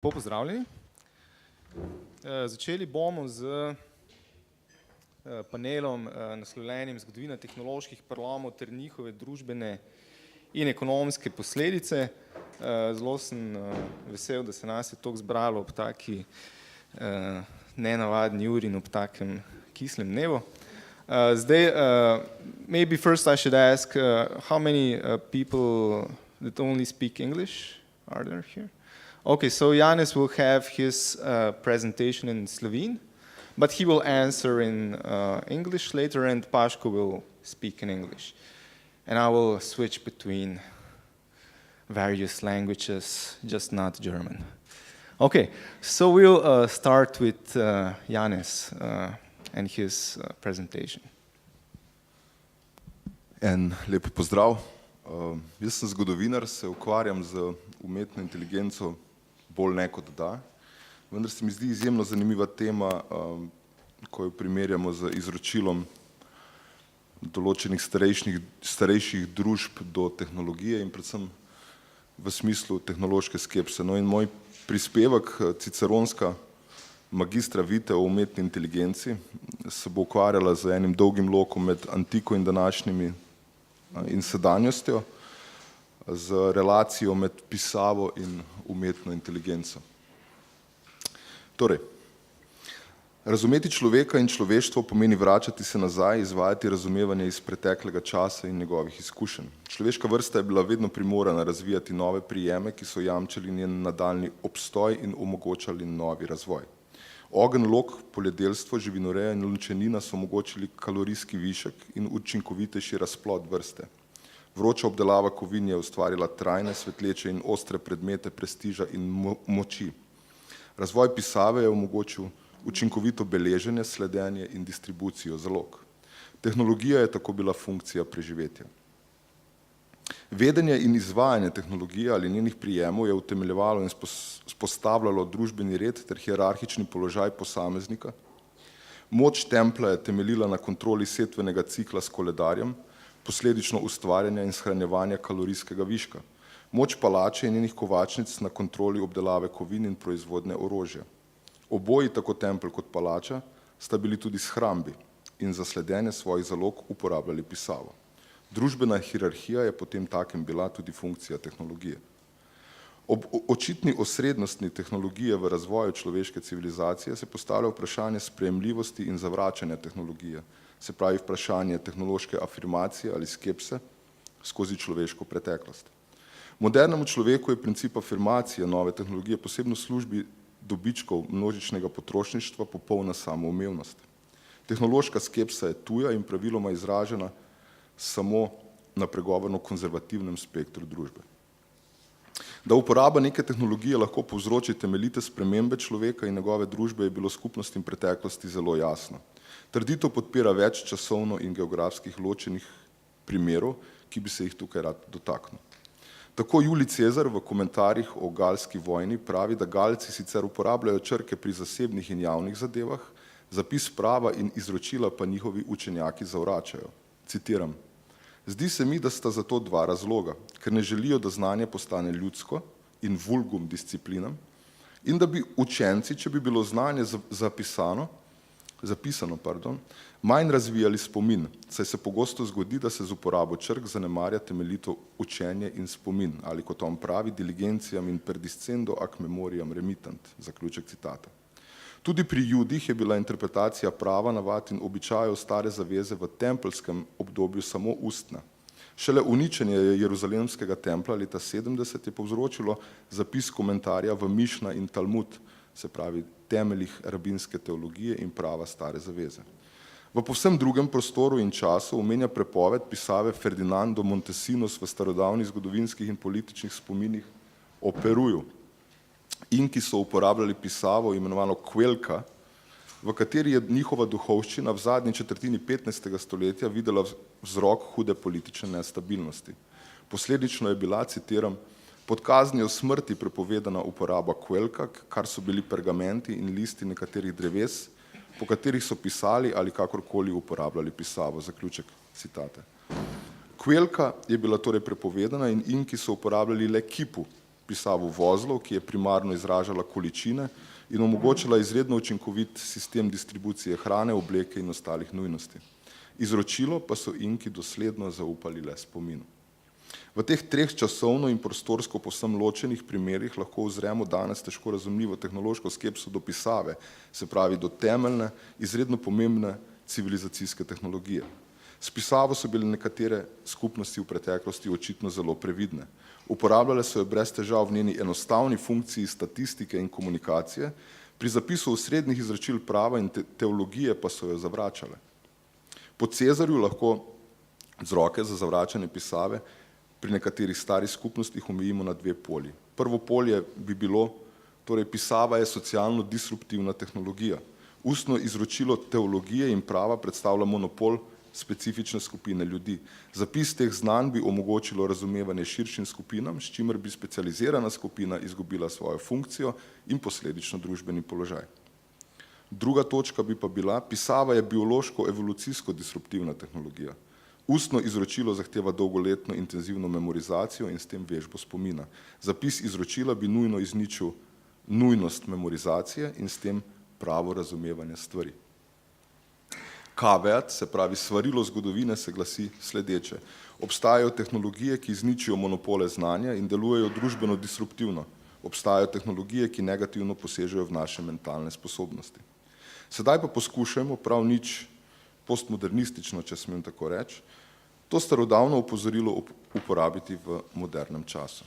Pozdravljeni. Začeli bomo z panelom naslovljenim Zgodovina tehnoloških prelomov ter njihove družbene in ekonomske posledice. Zelo sem vesel, da se nas je toliko zbralo ob taki nenavadni uri in ob takem kislem dnevu. Maybe first I should ask how many people that only speak English are there here? Okay, so Janez will have his presentation in Slovene, but he will answer in English later, and Paško will speak in English. And I will switch between various languages, just not German. Okay, so we'll start with Janez and his presentation. En lep pozdrav. Jaz sem zgodovinar, se ukvarjam z umetno inteligenco bolj ne kot da, vendar se mi zdi izjemno zanimiva tema, ko jo primerjamo z izročilom določenih starejših družb do tehnologije in predvsem v smislu tehnološke skepse. No in moj prispevek, ciceronska magistra vite o umetni inteligenci, se bo ukvarjala z enim dolgim lokom med antiko in današnjimi in sedanjostjo, z relacijo med pisavo in umetno inteligenco. Torej, razumeti človeka in človeštvo pomeni vračati se nazaj, izvajati razumevanje iz preteklega časa in njegovih izkušenj. Človeška vrsta je bila vedno primorana razvijati nove prijeme, ki so jamčili njen nadaljnji obstoj in omogočali novi razvoj. Ogenj, lok, poljedelstvo, živinoreja in lončenina so omogočili kalorijski višek in učinkovitejši razplod vrste. Vroča obdelava kovin je ustvarila trajne, svetleče in ostre predmete prestiža in moči. Razvoj pisave je omogočil učinkovito beleženje, sledenje in distribucijo zalog. Tehnologija je tako bila funkcija preživetja. Vedenje in izvajanje tehnologije ali njenih prijemov je utemeljevalo in spostavljalo družbeni red ter hierarhični položaj posameznika. Moč templja je temeljila na kontroli setvenega cikla s koledarjem, posledično ustvarjanja in shranjevanja kalorijskega viška. Moč palače in njenih kovačnic na kontroli obdelave kovin in proizvodne orožja. Oboji, tako tempelj kot palača, sta bili tudi shrambi in za sledenje svojih zalog uporabljali pisavo. Družbena hierarhija je potem takem bila tudi funkcija tehnologije. Ob očitni osrednostni tehnologije v razvoju človeške civilizacije se postavlja vprašanje sprejemljivosti in zavračanja tehnologije, se pravi vprašanje tehnološke afirmacije ali skepse skozi človeško preteklost. Modernemu človeku je princip afirmacije nove tehnologije posebno v službi dobičkov množičnega potrošništva popolna samoumevnost. Tehnološka skepsa je tuja in praviloma izražena samo na pregovorno konzervativnem spektru družbe. Da uporaba neke tehnologije lahko povzroči temeljite spremembe človeka in njegove družbe, je bilo skupnostim preteklosti zelo jasno. Trditev podpira več časovno in geografskih ločenih primerov, ki bi se jih tukaj rad dotaknil. Tako Julij Cezar v komentarjih o galski vojni pravi, da Galci sicer uporabljajo črke pri zasebnih in javnih zadevah, zapis prava in izročila pa njihovi učenjaki zavračajo. Citiram: "Zdi se mi, da sta za to dva razloga, ker ne želijo, da znanje postane ljudsko in vulgum disciplinam, in da bi učenci, če bi bilo znanje zapisano, manj razvijali spomin, saj se pogosto zgodi, da se z uporabo črk zanemarja temeljito učenje in spomin, ali kot on pravi, diligencijam in perdiscendo ac memoriam remitant." Zaključek citata. Tudi pri Judih je bila interpretacija prava, navad in običajev stare zaveze v templjskem obdobju samo ustna. Šele uničenje Jeruzalemskega templja leta 70 je povzročilo zapis komentarja v Mišna in Talmud, se pravi temeljih rabinske teologije in prava stare zaveze. V povsem drugem prostoru in času omenja prepoved pisave Ferdinando Montesinos v starodavnih zgodovinskih in političnih spominih o Peruju, in ki so uporabljali pisavo imenovano kvelka, v kateri je njihova duhovščina v zadnji četrtini 15. stoletja videla vzrok hude politične nestabilnosti. Posledično je bila, citiram, pod kaznijo smrti prepovedana uporaba kvelka, kar so bili pergamenti in listi nekaterih dreves, po katerih so pisali ali kakorkoli uporabljali pisavo. Zaključek citate. Kvelka je bila torej prepovedana in inki so uporabljali le kipu, pisavo vozlov, ki je primarno izražala količine in omogočala izredno učinkovit sistem distribucije hrane, obleke in ostalih nujnosti. Izročilo pa so Inki dosledno zaupali le spominu. V teh treh časovno in prostorsko povsem ločenih primerih lahko uzremo danes težko razumljivo tehnološko skepso do pisave, se pravi do temeljne, izredno pomembne civilizacijske tehnologije. S pisavo so bile nekatere skupnosti v preteklosti očitno zelo previdne. Uporabljale so jo brez težav v njeni enostavni funkciji statistike in komunikacije, pri zapisu osrednjih izročil prava in teologije pa so jo zavračale. Po Cezarju lahko vzroke za zavračanje pisave pri nekaterih starih skupnostih omejimo na dve polji. Prvo polje bi bilo, torej pisava je socialno disruptivna tehnologija. Ustno izročilo teologije in prava predstavlja monopol specifične skupine ljudi. Zapis teh znanj bi omogočilo razumevanje širšim skupinam, s čimer bi specializirana skupina izgubila svojo funkcijo in posledično družbeni položaj. Druga točka bi pa bila, pisava je biološko-evolucijsko disruptivna tehnologija. Ustno izročilo zahteva dolgoletno intenzivno memorizacijo in s tem vežbo spomina. Zapis izročila bi nujno izničil nujnost memorizacije in s tem pravo razumevanje stvari. Caveat, se pravi svarilo zgodovine, se glasi sledeče. Obstajajo tehnologije, ki izničijo monopole znanja in delujejo družbeno disruptivno. Obstajajo tehnologije, ki negativno posežejo v naše mentalne sposobnosti. Sedaj pa poskušajmo prav nič postmodernistično, če smem tako reči, to starodavno opozorilo uporabiti v modernem času.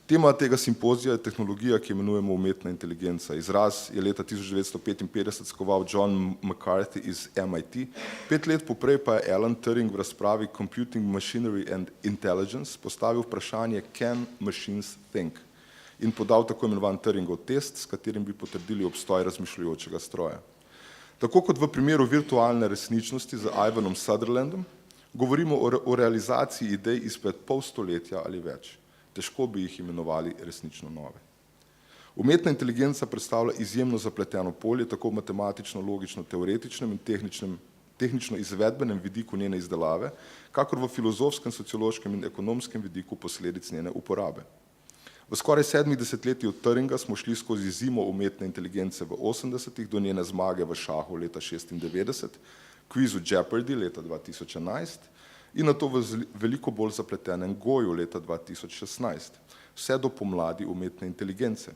Tema tega simpozija je tehnologija, ki imenujemo umetna inteligenca. Izraz je leta 1955 skoval John McCarthy iz MIT, 5 let poprej pa je Alan Turing v razpravi Computing Machinery and Intelligence postavil vprašanje Can machines think? In podal tako imenovan Turingov test, s katerim bi potrdili obstoj razmišljujočega stroja. Tako kot v primeru virtualne resničnosti z Ivanom Sutherlandom, govorimo o realizaciji idej izpred pol stoletja ali več. Težko bi jih imenovali resnično nove. Umetna inteligenca predstavlja izjemno zapleteno polje, tako v matematično, logično, teoretičnem in tehnično izvedbenem vidiku njene izdelave, kakor v filozofskem, sociološkem in ekonomskem vidiku posledic njene uporabe. V skoraj 7 desetletjih od Turinga smo šli skozi zimo umetne inteligence v 80-ih do njene zmage v šahu leta 96, kvizu Jeopardy leta 2011 in nato v veliko bolj zapletenem goju leta 2016, vse do pomladi umetne inteligence.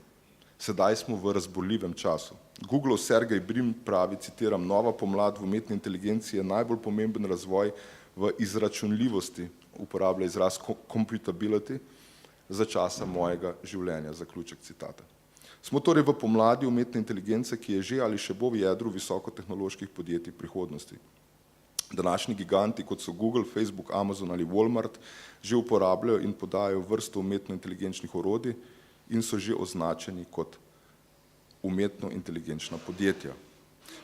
Sedaj smo v razborljivem času. Googlov Sergej Brin pravi, citiram, nova pomlad v umetni inteligenci je najbolj pomemben razvoj v izračunljivosti, uporablja izraz computability, za časa mojega življenja, zaključek citata. Smo torej v pomladi umetne inteligence, ki je že ali še bo v jedru visokotehnoloških podjetij prihodnosti. Današnji giganti, kot so Google, Facebook, Amazon ali Walmart, že uporabljajo in podajo vrsto umetno inteligenčnih orodij in so že označeni kot umetno inteligenčna podjetja.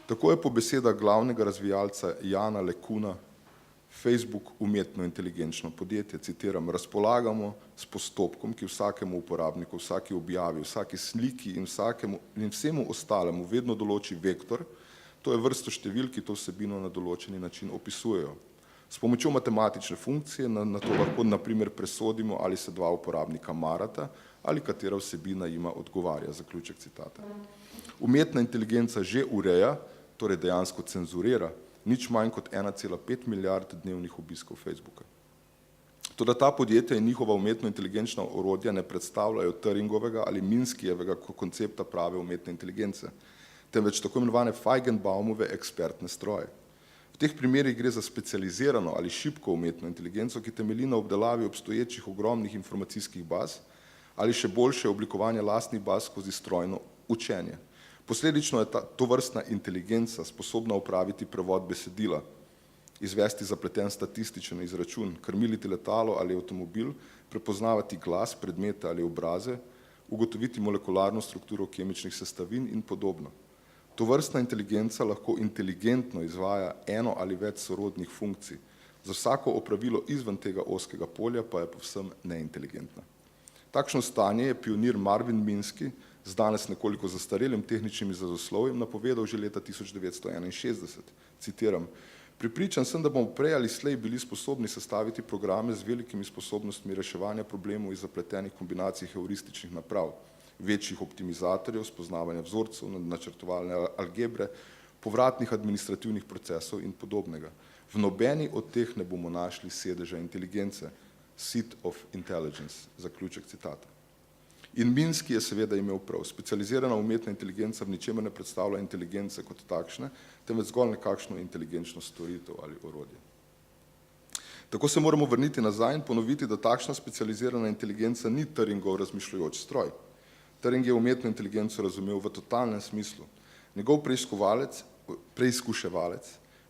Tako je po besedah glavnega razvijalca Jana LeCuna Facebook umetno inteligenčno podjetje, citiram, razpolagamo s postopkom, ki vsakemu uporabniku, vsaki objavi, vsaki sliki in vsemu ostalemu vedno določi vektor, to je vrsto števil, ki to vsebino na določeni način opisujejo. S pomočjo matematične funkcije na to lahko na primer presodimo, ali se dva uporabnika marata ali katera vsebina jima odgovarja, zaključek citata. Umetna inteligenca že ureja, torej dejansko cenzurira, nič manj kot 1,5 milijard dnevnih obiskov Facebooka. Toda ta podjetja in njihova umetno inteligenčna orodja ne predstavljajo Turingovega ali Minskijevega koncepta prave umetne inteligence, temveč tako imenovane Feigenbaumove ekspertne stroje. V teh primerih gre za specializirano ali šibko umetno inteligenco, ki temelji na obdelavi obstoječih ogromnih informacijskih baz ali še boljše oblikovanje lastnih baz skozi strojno učenje. Posledično je to vrstna inteligenca sposobna upraviti prevod besedila, izvesti zapleten statističen izračun, krmiliti letalo ali avtomobil, prepoznavati glas, predmete ali obraze, ugotoviti molekularno strukturo kemičnih sestavin in podobno. To vrstna inteligenca lahko inteligentno izvaja eno ali več sorodnih funkcij. Za vsako opravilo izven tega ozkega polja pa je povsem neinteligentna. Takšno stanje je pionir Marvin Minsky z danes nekoliko zastarelim tehničnim izrazoslovjem napovedal že leta 1961. Citiram, Pripričan sem, da bomo prej ali slej bili sposobni sestaviti programe z velikimi sposobnostmi reševanja problemov iz zapletenih kombinacij heurističnih naprav, večjih optimizatorjev, spoznavanja vzorcev, načrtovalne algebre, povratnih administrativnih procesov in podobnega. V nobeni od teh ne bomo našli sedeža inteligence, seat of intelligence, zaključek citata. In Minsky je seveda imel prav. Specializirana umetna inteligenca v ničemer ne predstavlja inteligence kot takšne, temveč zgolj nekakšno inteligenčno storitev ali orodje. Tako se moramo vrniti nazaj in ponoviti, da takšna specializirana inteligenca ni Turingov razmišljujoč stroj. Turing je umetno inteligenco razumel v totalnem smislu. Njegov preizkuševalec,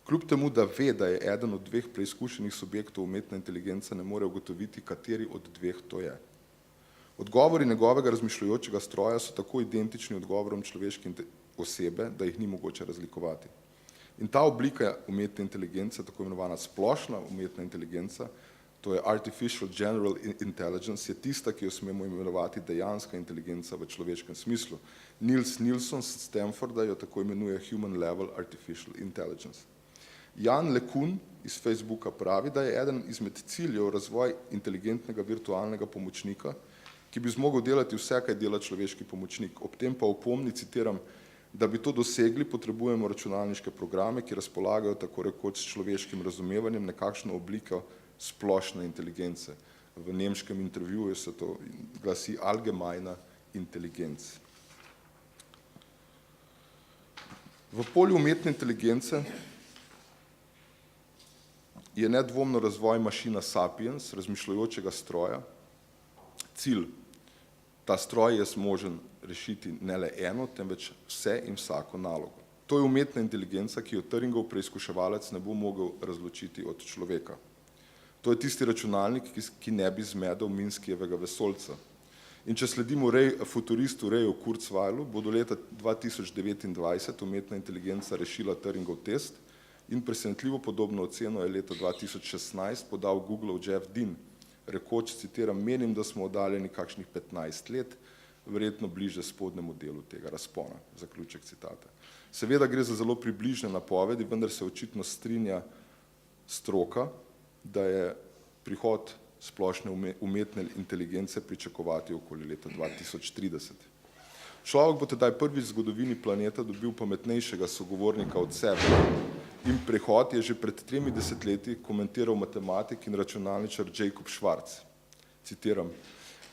kljub temu, da ve, da je eden od dveh preizkušenih subjektov umetna inteligenca, ne more ugotoviti, kateri od dveh to je. Odgovori njegovega razmišljujočega stroja so tako identični odgovorom človeške osebe, da jih ni mogoče razlikovati. In ta oblika umetne inteligence, tako imenovana splošna umetna inteligenca, to je Artificial General Intelligence, je tista, ki jo smemo imenovati dejanska inteligenca v človeškem smislu. Niels Nilsson z Stanforda jo tako imenuje Human Level Artificial Intelligence. Jan LeCun iz Facebooka pravi, da je eden izmed ciljev razvoj inteligentnega virtualnega pomočnika, ki bi zmogel delati vse, kaj dela človeški pomočnik. Ob tem pa opomni, citiram, da bi to dosegli, potrebujemo računalniške programe, ki razpolagajo tako rekoč s človeškim razumevanjem, nekakšno obliko splošne inteligence. V nemškem intervjuju se to glasi allgemeine Intelligenz. V polju umetne inteligence je nedvomno razvoj mašina sapiens, razmišljujočega stroja, cilj. Ta stroj je zmožen rešiti ne le eno, temveč vse in vsako nalogo. To je umetna inteligenca, ki jo Turingov preizkuševalec ne bo mogel razločiti od človeka. To je tisti računalnik, ki ne bi zmedel Minskyjevega vesoljca. In če sledimo futuristu Rayu Kurzweilu, bo do leta 2029 umetna inteligenca rešila Turingov test in presenetljivo podobno oceno je leta 2016 podal Googlov Jeff Dean, rekoč, citiram, menim, da smo oddaljeni kakšnih 15 let, verjetno bliže spodnjemu delu tega razpona, zaključek citata. Seveda gre za zelo približne napovedi, vendar se očitno strinja stroka, da je prihod splošne umetne inteligence pričakovati okoli leta 2030. Človek bo tedaj prvič v zgodovini planeta dobil pametnejšega sogovornika od sebe in prehod je že pred 3 desetletji komentiral matematik in računalničar Jacob Schwarz. Citiram,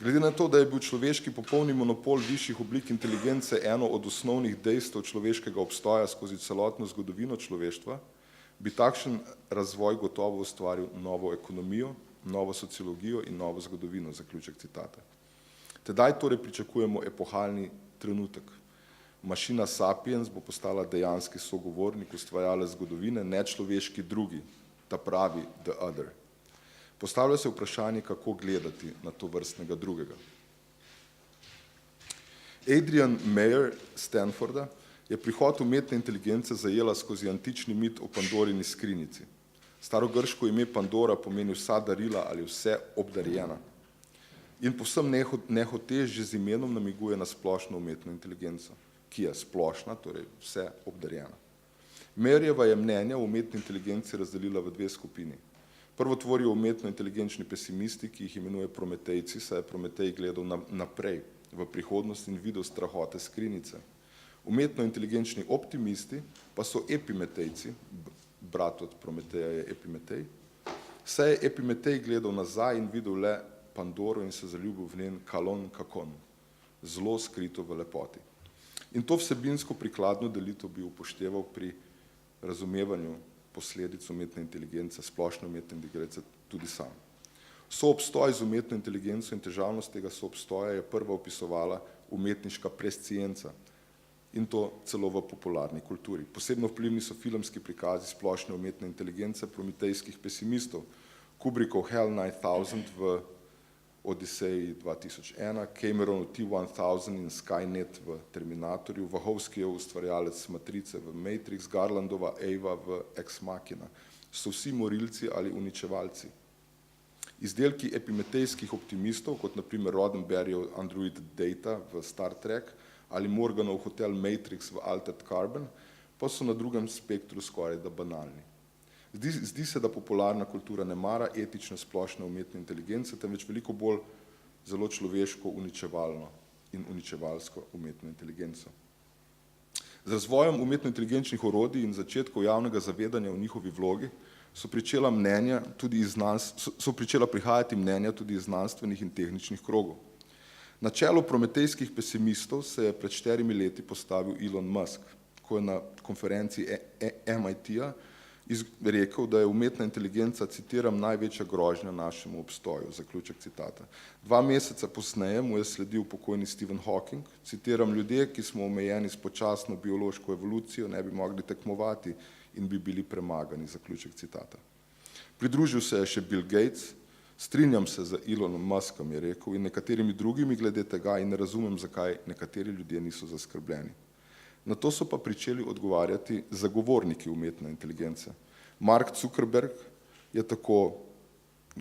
glede na to, da je bil človeški popolni monopol višjih oblik inteligence eno od osnovnih dejstev človeškega obstoja skozi celotno zgodovino človeštva, bi takšen razvoj gotovo ustvaril novo ekonomijo, novo sociologijo in novo zgodovino, zaključek citata. Tedaj torej pričakujemo epohalni trenutek. Mašina sapiens bo postala dejanski sogovornik, ustvarjalec zgodovine, nečloveški drugi, ta pravi the other. Postavlja se vprašanje, kako gledati na to vrstnega drugega. Adrian Mayer Stanforda je prihod umetne inteligence zajela skozi antični mit o Pandorini skrinjici. Starogrško ime Pandora pomeni vsa darila ali vse obdarjena. In povsem nehotež že z imenom namiguje na splošno umetno inteligenco, ki je splošna, torej vse obdarjena. Mayerjeva je mnenja o umetni inteligenci razdelila v dve skupini. Prvo tvorijo umetno inteligenčni pesimisti, ki jih imenuje Prometejci, saj je Prometej gledal naprej, v prihodnost in videl strahote skrinjice. Umetno inteligenčni optimisti pa so epimetejci, brat od Prometeja je Epimetej, saj je Epimetej gledal nazaj in videl le Pandoro in se zaljubil v njen kalon kakon, zelo skrito v lepoti. In to vsebinsko prikladno delitev bi upošteval pri razumevanju posledic umetne inteligence, splošne umetne inteligence tudi sam. Soobstoj z umetno inteligenco in težavnost tega soobstoja je prva opisovala umetniška prescienca in to celo v popularni kulturi. Posebno vplivni so filmski prikazi splošne umetne inteligence prometejskih pesimistov, Kubrickov Hell 9000 v Odiseji 2001, Cameron T-1000 in Skynet v Terminatorju, Wachowskijev ustvarjalec Matrice v Matrix, Garlandova Eva v Ex Machina. So vsi morilci ali uničevalci. Izdelki epimetejskih optimistov, kot naprimer Roddenberryjev Android Data v Star Trek ali Morganov Hotel Matrix v Altered Carbon, pa so na drugem spektru skoraj da banalni. Zdi se, da popularna kultura ne mara etične splošne umetne inteligence, temveč veliko bolj zelo človeško, uničevalno in uničevalsko umetno inteligenco. Z razvojem umetno-inteligenčnih orodij in začetkov javnega zavedanja o njihovi vlogi so pričela prihajati mnenja tudi iz znanstvenih in tehničnih krogov. Na čelu prometejskih pesimistov se je pred 4 leti postavil Elon Musk, ko je na konferenci MIT-ja rekel, da je umetna inteligenca, citiram, največja grožnja našemu obstoju, zaključek citata. 2 meseca posneje mu je sledil pokojni Stephen Hawking, citiram, ljudje, ki smo omejeni s počasno biološko evolucijo, ne bi mogli tekmovati in bi bili premagani, zaključek citata. Pridružil se je še Bill Gates, strinjam se z Elonom Muskom, je rekel, in nekaterimi drugimi glede tega in ne razumem, zakaj nekateri ljudje niso zaskrbljeni. Na to so pa pričeli odgovarjati zagovorniki umetne inteligence. Mark Zuckerberg je tako,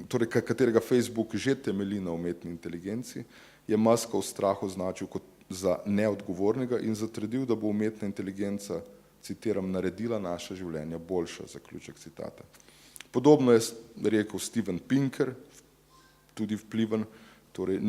torej katerega Facebook že temelji na umetni inteligenci, je Muska v strahu označil kot za neodgovornega in zatrdil, da bo umetna inteligenca, citiram, naredila naša življenja boljša, zaključek citata. Podobno je rekel Steven Pinker, tudi vpliven, torej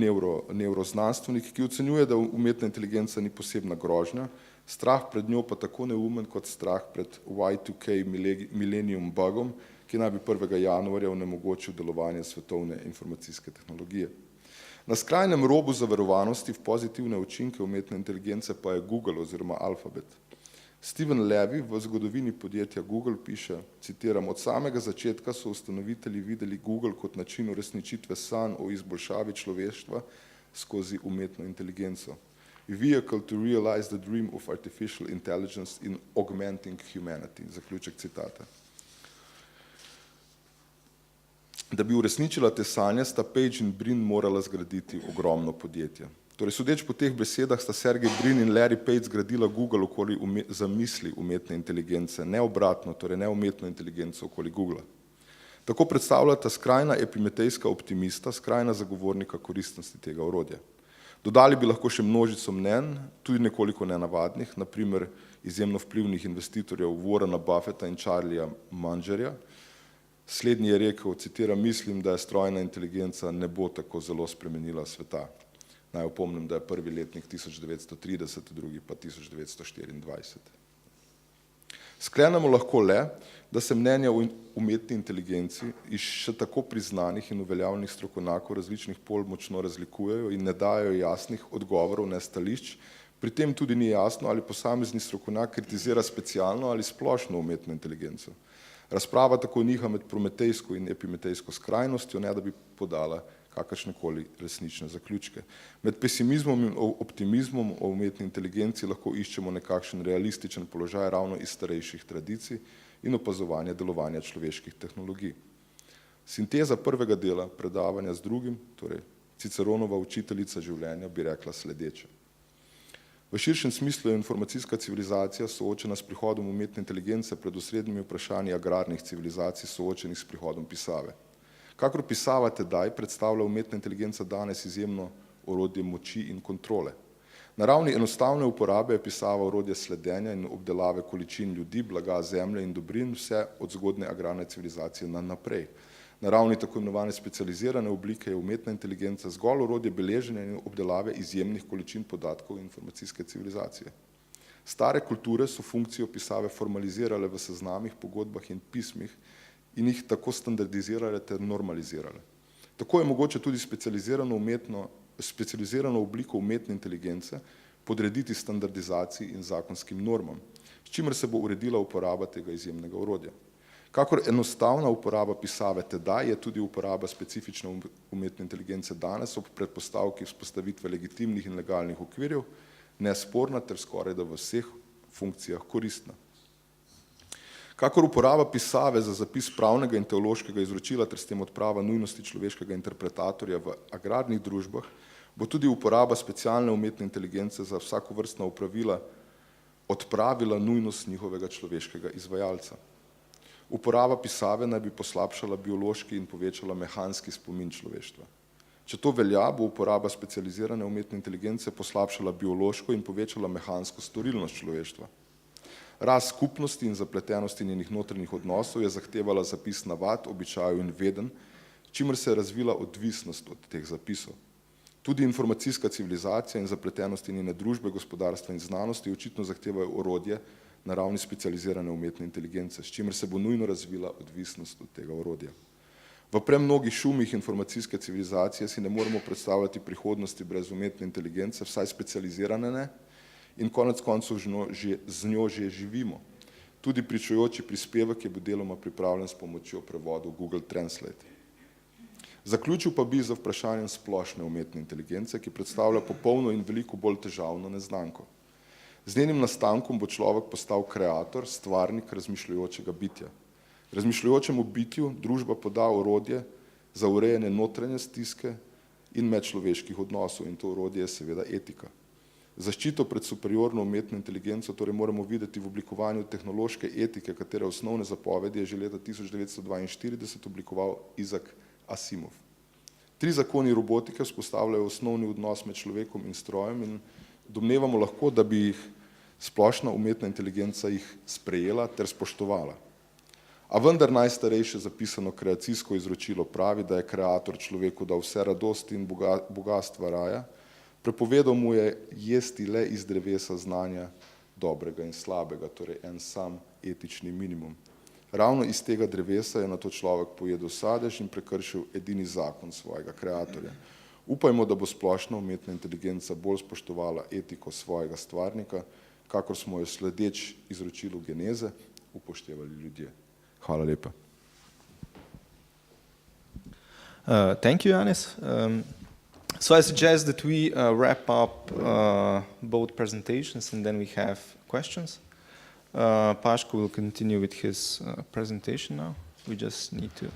nevroznanstvenik, ki ocenjuje, da umetna inteligenca ni posebna grožnja, strah pred njo pa tako neumen kot strah pred Y2K millennium bugom, ki naj bi 1. januarja onemogočil delovanje svetovne informacijske tehnologije. Na skrajnem robu zaverovanosti v pozitivne učinke umetne inteligence pa je Google oziroma Alphabet. Steven Levy v Zgodovini podjetja Google piše, citiram, od samega začetka so ustanovitelji videli Google kot način uresničitve sanj o izboljšavi človeštva skozi umetno inteligenco. A vehicle to realize the dream of artificial intelligence in augmenting humanity, zaključek citata. Da bi uresničila te sanje, sta Page in Brin morala zgraditi ogromno podjetje. Torej, sodeč po teh besedah sta Sergey Brin in Larry Page zgradila Google okoli zamisli umetne inteligence, ne obratno, torej ne umetno inteligenco okoli Google. Tako predstavljata skrajna epimetejska optimista, skrajna zagovornika koristnosti tega orodja. Dodali bi lahko še množico mnenj, tudi nekoliko nenavadnih, naprimer izjemno vplivnih investitorjev Warrena Buffetta in Charlieja Mungerja. Slednji je rekel, citiram, mislim, da je strojna inteligenca ne bo tako zelo spremenila sveta. Naj opomnim, da je prvi letnik 1930, drugi pa 1924. Sklenemo lahko le, da se mnenja o umetni inteligenci iz še tako priznanih in uveljavljenih strokovnjakov različnih pol močno razlikujejo in ne dajo jasnih odgovorov, ne stališč, pri tem tudi ni jasno, ali posamezni strokovnjak kritizira specialno ali splošno umetno inteligenco. Razprava tako niha med prometejsko in epimetejsko skrajnostjo, ne da bi podala kakršnekoli resnične zaključke. Med pesimizmom in optimizmom o umetni inteligenci lahko iščemo nekakšen realističen položaj ravno iz starejših tradicij in opazovanja delovanja človeških tehnologij. Sinteza prvega dela predavanja z drugim, torej Ciceronova učiteljica življenja, bi rekla sledeče. V širšem smislu je informacijska civilizacija soočena s prihodom umetne inteligence pred osrednjimi vprašanji agrarnih civilizacij soočenih s prihodom pisave. Kakor pisava tedaj predstavlja umetna inteligenca danes izjemno orodje moči in kontrole. Na ravni enostavne uporabe je pisava orodje sledenja in obdelave količin ljudi, blaga, zemlje in dobrin, vse od zgodne agrarne civilizacije naprej. Na ravni tako imenovane specializirane oblike je umetna inteligenca zgolj orodje beleženja in obdelave izjemnih količin podatkov informacijske civilizacije. Stare kulture so funkcijo pisave formalizirale v seznamih, pogodbah in pismih in jih tako standardizirale ter normalizirale. Tako je mogoče tudi specializirano obliko umetne inteligence podrediti standardizaciji in zakonskim normam, s čimer se bo uredila uporaba tega izjemnega orodja. Kakor enostavna uporaba pisave tedaj je tudi uporaba specifične umetne inteligence danes ob predpostavki vzpostavitve legitimnih in legalnih okvirjev nesporna ter skorajda v vseh funkcijah koristna. Kakor uporaba pisave za zapis pravnega in teološkega izročila ter s tem odprava nujnosti človeškega interpretatorja v agrarnih družbah, bo tudi uporaba specialne umetne inteligence za vsakovrstna opravila odpravila nujnost njihovega človeškega izvajalca. Uporaba pisave naj bi poslabšala biološki in povečala mehanski spomin človeštva. Če to velja, bo uporaba specializirane umetne inteligence poslabšala biološko in povečala mehansko storilnost človeštva. Rast skupnosti in zapletenosti njenih notranjih odnosov je zahtevala zapis navad, običajev in vedenj, čimer se je razvila odvisnost od teh zapisov. Tudi informacijska civilizacija in zapletenosti njene družbe, gospodarstva in znanosti očitno zahtevajo orodje na ravni specializirane umetne inteligence, s čimer se bo nujno razvila odvisnost od tega orodja. V premnogih šumih informacijske civilizacije si ne moremo predstavljati prihodnosti brez umetne inteligence, vsaj specializirane ne, in konec koncev z njo že živimo. Tudi pričujoči prispevek je bil deloma pripravljen s pomočjo prevodov Google Translate. Zaključil pa bi za vprašanjem splošne umetne inteligence, ki predstavlja popolno in veliko bolj težavno neznanko. Z njenim nastankom bo človek postal kreator, stvarnik razmišljujočega bitja. Razmišljujočemu bitju družba poda orodje za urejanje notranje stiske in medčloveških odnosov in to orodje je seveda etika. Zaščito pred superiorno umetno inteligenco torej moramo videti v oblikovanju tehnološke etike, katere osnovne zapovedi je že leta 1942 oblikoval Isaac Asimov. 3 zakoni robotike vzpostavljajo osnovni odnos med človekom in strojem in domnevamo lahko, da bi jih splošna umetna inteligenca jih sprejela ter spoštovala. A vendar najstarejše zapisano kreacijsko izročilo pravi, da je kreator človeku dal vse radosti in bogatstva raja, prepovedal mu je jesti le iz drevesa znanja dobrega in slabega, torej en sam etični minimum. Ravno iz tega drevesa je nato človek pojedel sadež in prekršil edini zakon svojega kreatorja. Upajmo, da bo splošna umetna inteligenca bolj spoštovala etiko svojega stvarnika, kakor smo jo sledeč izročilu geneze upoštevali ljudje. Hvala lepa. Thank you, Janez. So I suggest that we wrap up both presentations and then we have questions. Paško will continue with his presentation now. We just need to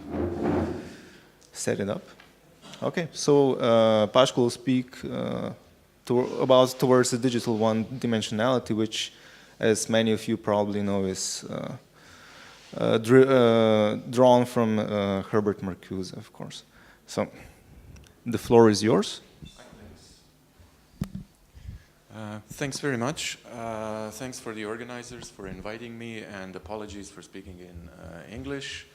set it up. Okay, so Paško will speak about towards the digital one-dimensionality, which, as many of you probably know, is drawn from Herbert Marcuse, of course. So the floor is yours. Thanks very much. Thanks for the organizers for inviting me, and apologies for speaking in English.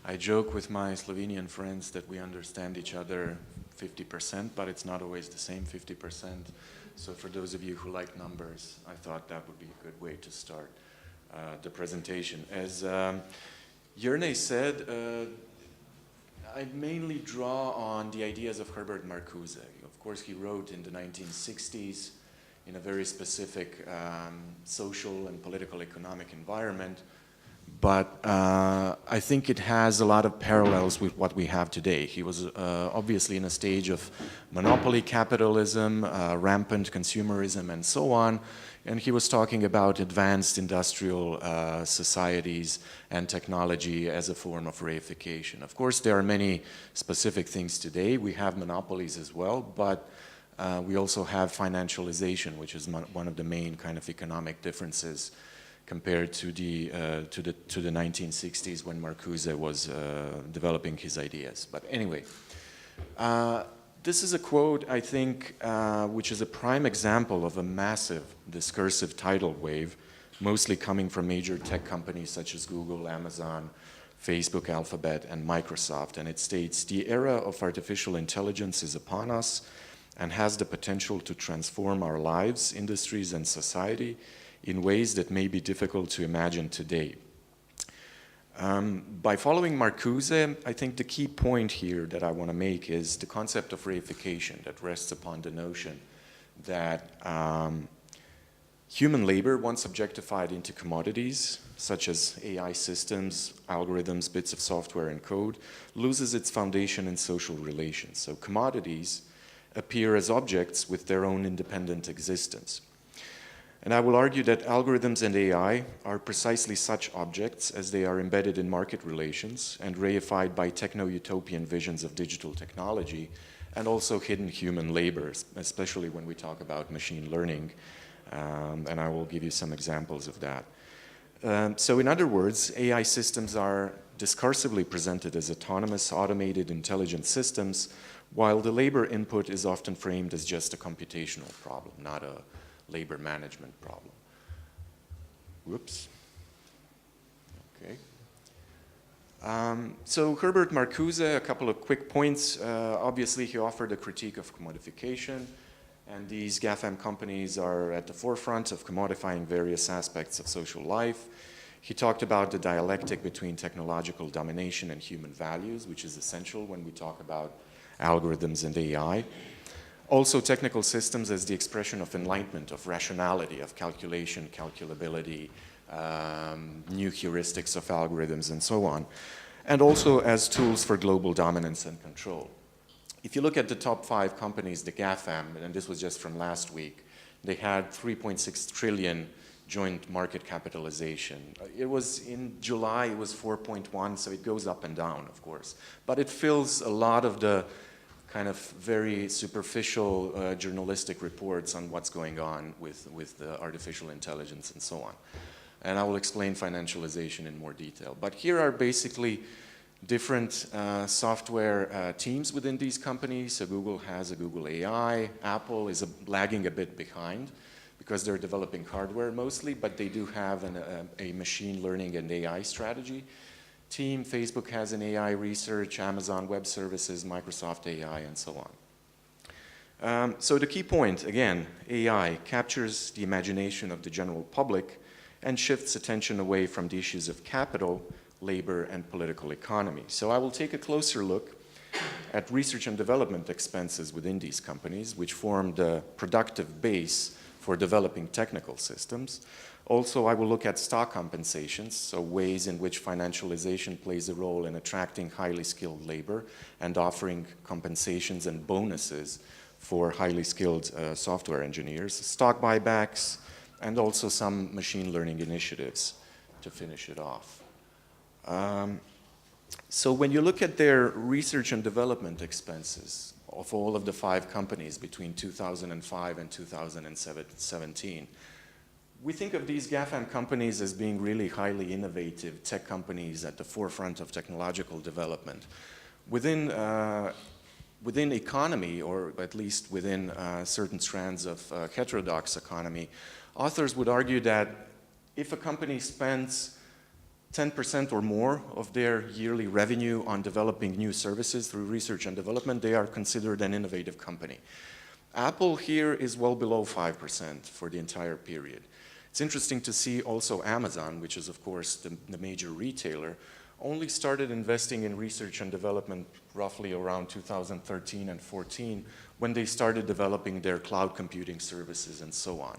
I joke with my Slovenian friends that we understand each other 50%, but it's not always the same 50%. So for those of you who like numbers, I thought that would be a good way to start the presentation. As Jernej said, I mainly draw on the ideas of Herbert Marcuse. Of course, he wrote in the 1960s in a very specific social and political economic environment, but I think it has a lot of parallels with what we have today. He was obviously in a stage of monopoly capitalism, rampant consumerism, and so on, and he was talking about advanced industrial societies and technology as a form of reification. Of course, there are many specific things today. We have monopolies as well, but we also have financialization, which is one of the main kind of economic differences compared to the 1960s when Marcuse was developing his ideas. But anyway, this is a quote, I think, which is a prime example of a massive discursive tidal wave, mostly coming from major tech companies such as Google, Amazon, Facebook, Alphabet, and Microsoft. And it states, "The era of artificial intelligence is upon us and has the potential to transform our lives, industries, and society in ways that may be difficult to imagine today." By following Marcuse, I think the key point here that I want to make is the concept of reification that rests upon the notion that human labor, once objectified into commodities, such as AI systems, algorithms, bits of software, and code, loses its foundation in social relations. So commodities appear as objects with their own independent existence. And I will argue that algorithms and AI are precisely such objects as they are embedded in market relations and reified by techno-utopian visions of digital technology and also hidden human labor, especially when we talk about machine learning. And I will give you some examples of that. So in other words, AI systems are discursively presented as autonomous, automated, intelligent systems, while the labor input is often framed as just a computational problem, not a labor management problem. Whoops. Okay. So Herbert Marcuse, a couple of quick points. Obviously, he offered a critique of commodification, and these GAFAM companies are at the forefront of commodifying various aspects of social life. He talked about the dialectic between technological domination and human values, which is essential when we talk about algorithms and AI. Also, technical systems as the expression of enlightenment, of rationality, of calculation, calculability, new heuristics of algorithms, and so on. And also as tools for global dominance and control. If you look at the top 5 companies, the GAFAM, and this was just from last week, they had 3.6 trillion joint market capitalization. It was in July, it was 4.1, so it goes up and down, of course. But it fills a lot of the kind of very superficial journalistic reports on what's going on with the artificial intelligence and so on. And I will explain financialization in more detail. But here are basically different software teams within these companies. So Google has a Google AI. Apple is lagging a bit behind because they're developing hardware mostly, but they do have a machine learning and AI strategy team. Facebook has an AI research, Amazon Web Services, Microsoft AI, and so on. So the key point, again, AI captures the imagination of the general public and shifts attention away from the issues of capital, labor, and political economy. So I will take a closer look at research and development expenses within these companies, which form the productive base for developing technical systems. Also, I will look at stock compensations, so ways in which financialization plays a role in attracting highly skilled labor and offering compensations and bonuses for highly skilled software engineers, stock buybacks, and also some machine learning initiatives to finish it off. So when you look at their research and development expenses of all of the 5 companies between 2005 and 2017, we think of these GAFAM companies as being really highly innovative tech companies at the forefront of technological development. Within economy, or at least within certain strands of heterodox economy, authors would argue that if a company spends 10% or more of their yearly revenue on developing new services through research and development, they are considered an innovative company. Apple here is well below 5% for the entire period. It's interesting to see also Amazon, which is of course the major retailer, only started investing in research and development roughly around 2013 and 14 when they started developing their cloud computing services and so on.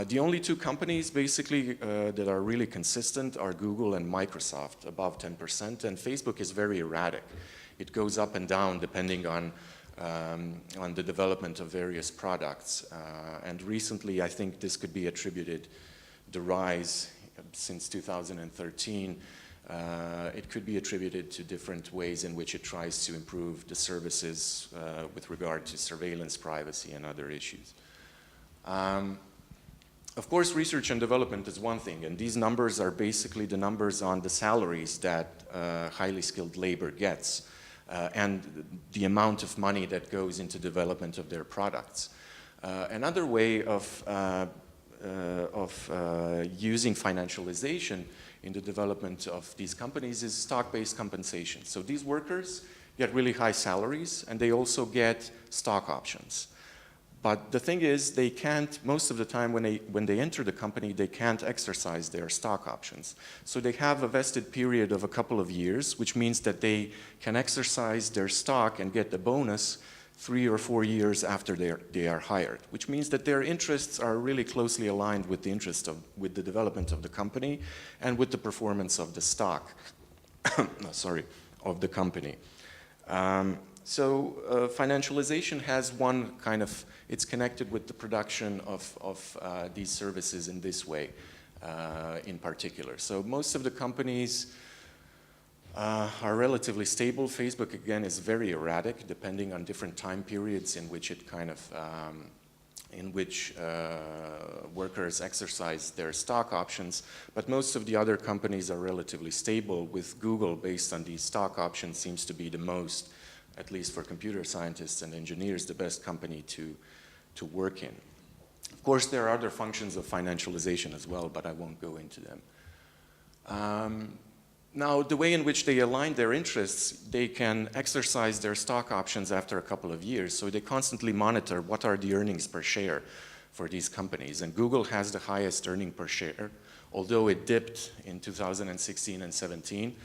The only 2 companies basically that are really consistent are Google and Microsoft, above 10%, and Facebook is very erratic. It goes up and down depending on the development of various products. And recently, I think this could be attributed, the rise since 2013, it could be attributed to different ways in which it tries to improve the services with regard to surveillance, privacy, and other issues. Of course, research and development is one thing, and these numbers are basically the numbers on the salaries that highly skilled labor gets. And the amount of money that goes into development of their products. Another way of using financialization in the development of these companies is stock-based compensation. So these workers get really high salaries, and they also get stock options. But the thing is, they can't, most of the time when they enter the company, they can't exercise their stock options. So they have a vested period of a couple of years, which means that they can exercise their stock and get the bonus 3 or 4 years after they are hired, which means that their interests are really closely aligned with the with the development of the company and with the performance of the stock, of the company. So financialization has one kind of, it's connected with the production of these services in this way in particular. So most of the companies are relatively stable. Facebook, again, is very erratic, depending on different time periods in which it kind of, workers exercise their stock options. But most of the other companies are relatively stable, with Google, based on these stock options, seems to be the most, at least for computer scientists and engineers, the best company to work in. Of course, there are other functions of financialization as well, but I won't go into them. Now, the way in which they align their interests, they can exercise their stock options after a couple of years, so they constantly monitor what are the earnings per share for these companies. And Google has the highest earning per share, although it dipped in 2016 and 17,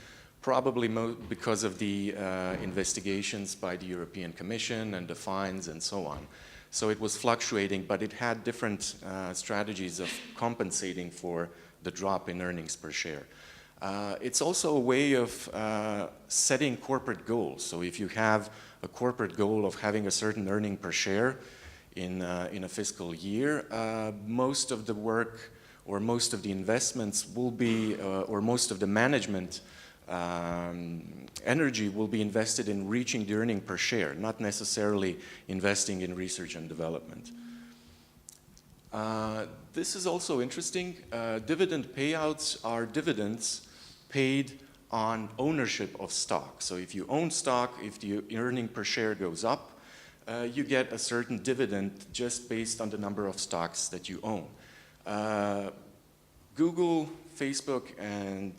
probably because of the investigations by the European Commission and the fines and so on. So it was fluctuating, but it had different strategies of compensating for the drop in earnings per share. It's also a way of setting corporate goals. So if you have a corporate goal of having a certain earning per share in a fiscal year, most of the work or most of the investments will be, or most of the management energy will be invested in reaching the earning per share, not necessarily investing in research and development. This is also interesting. Dividend payouts are dividends paid on ownership of stock. So if you own stock, if the earning per share goes up, you get a certain dividend just based on the number of stocks that you own. Google, Facebook, and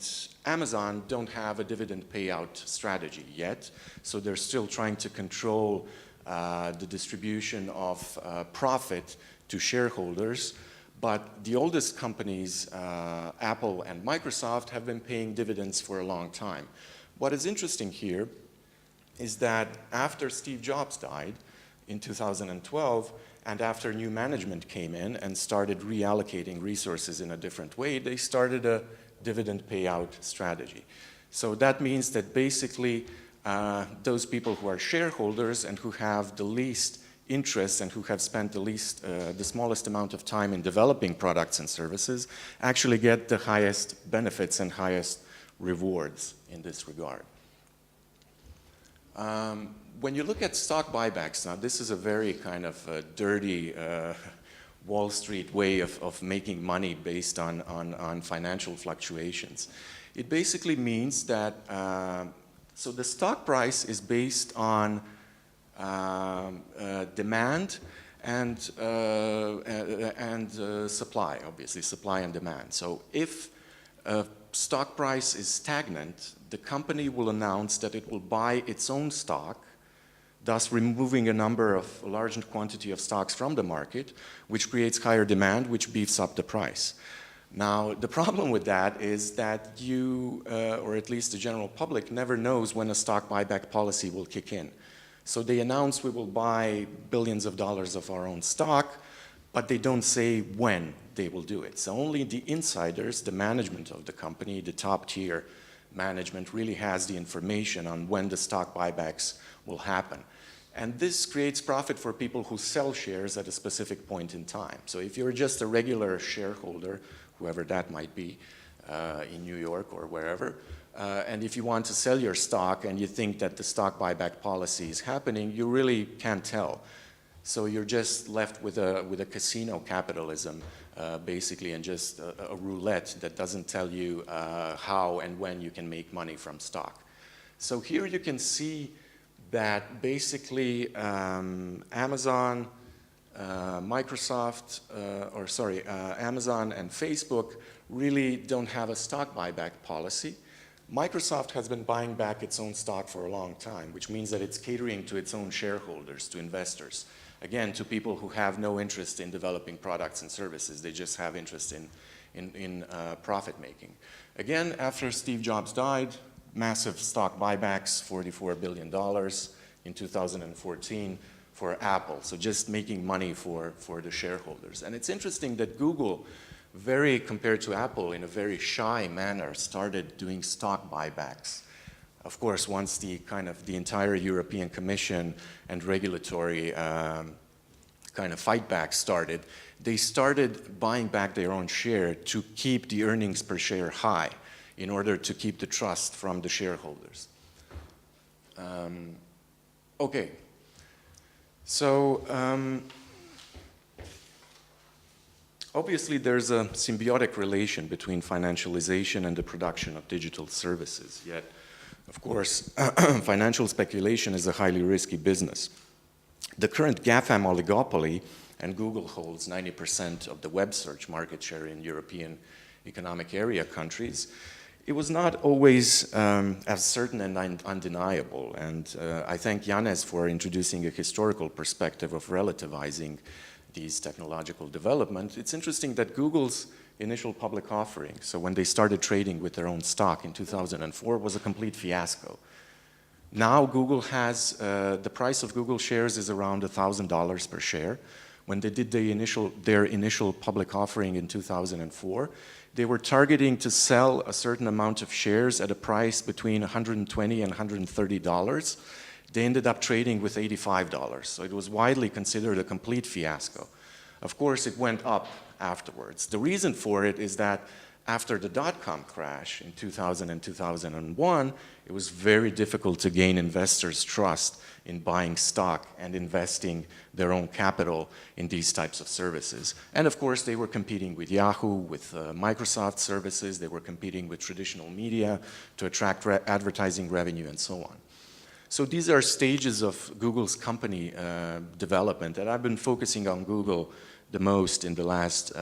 Amazon don't have a dividend payout strategy yet, so they're still trying to control the distribution of profit to shareholders. But the oldest companies, Apple and Microsoft, have been paying dividends for a long time. What is interesting here is that after Steve Jobs died in 2012, and after new management came in and started reallocating resources in a different way, they started a dividend payout strategy. So that means that basically those people who are shareholders and who have the least interest and who have spent the smallest amount of time in developing products and services actually get the highest benefits and highest rewards in this regard. When you look at stock buybacks, now this is a very kind of dirty Wall Street way of making money based on financial fluctuations. It basically means that, so the stock price is based on demand and supply, obviously, supply and demand. So if a stock price is stagnant, the company will announce that it will buy its own stock, thus removing a large quantity of stocks from the market, which creates higher demand, which beefs up the price. Now, the problem with that is that you, or at least the general public, never knows when a stock buyback policy will kick in. So they announce we will buy billions of dollars of our own stock, but they don't say when they will do it. So only the insiders, the management of the company, the top tier management really has the information on when the stock buybacks will happen. And this creates profit for people who sell shares at a specific point in time. So if you're just a regular shareholder, whoever that might be, in New York or wherever, and if you want to sell your stock and you think that the stock buyback policy is happening, you really can't tell. So you're just left with a casino capitalism, basically, and just a roulette that doesn't tell you how and when you can make money from stock. So here you can see that basically Amazon, Amazon and Facebook really don't have a stock buyback policy. Microsoft has been buying back its own stock for a long time, which means that it's catering to its own shareholders, to investors. Again, to people who have no interest in developing products and services. They just have interest in profit making. Again, after Steve Jobs died, massive stock buybacks, $44 billion in 2014 for Apple. So just making money for the shareholders. And it's interesting that Google, compared to Apple, in a very shy manner, started doing stock buybacks. Of course, once the entire European Commission and regulatory kind of fight back started, they started buying back their own share to keep the earnings per share high in order to keep the trust from the shareholders. Okay, so obviously there's a symbiotic relation between financialization and the production of digital services, yet of course financial speculation is a highly risky business. The current GAFAM oligopoly and Google holds 90% of the web search market share in European Economic Area countries, it was not always as certain and undeniable. And I thank Janez for introducing a historical perspective of relativizing these technological developments. It's interesting that Google's initial public offering, so when they started trading with their own stock in 2004, was a complete fiasco. Now Google has, the price of Google shares is around $1,000 per share. When they did their initial public offering in 2004, they were targeting to sell a certain amount of shares at a price between $120 and $130. They ended up trading with $85, so it was widely considered a complete fiasco. Of course, it went up afterwards. The reason for it is that after the dot-com crash in 2000 and 2001, it was very difficult to gain investors' trust in buying stock and investing their own capital in these types of services. And of course, they were competing with Yahoo, with Microsoft services, they were competing with traditional media to attract advertising revenue and so on. So these are stages of Google's company development, and I've been focusing on Google the most in the last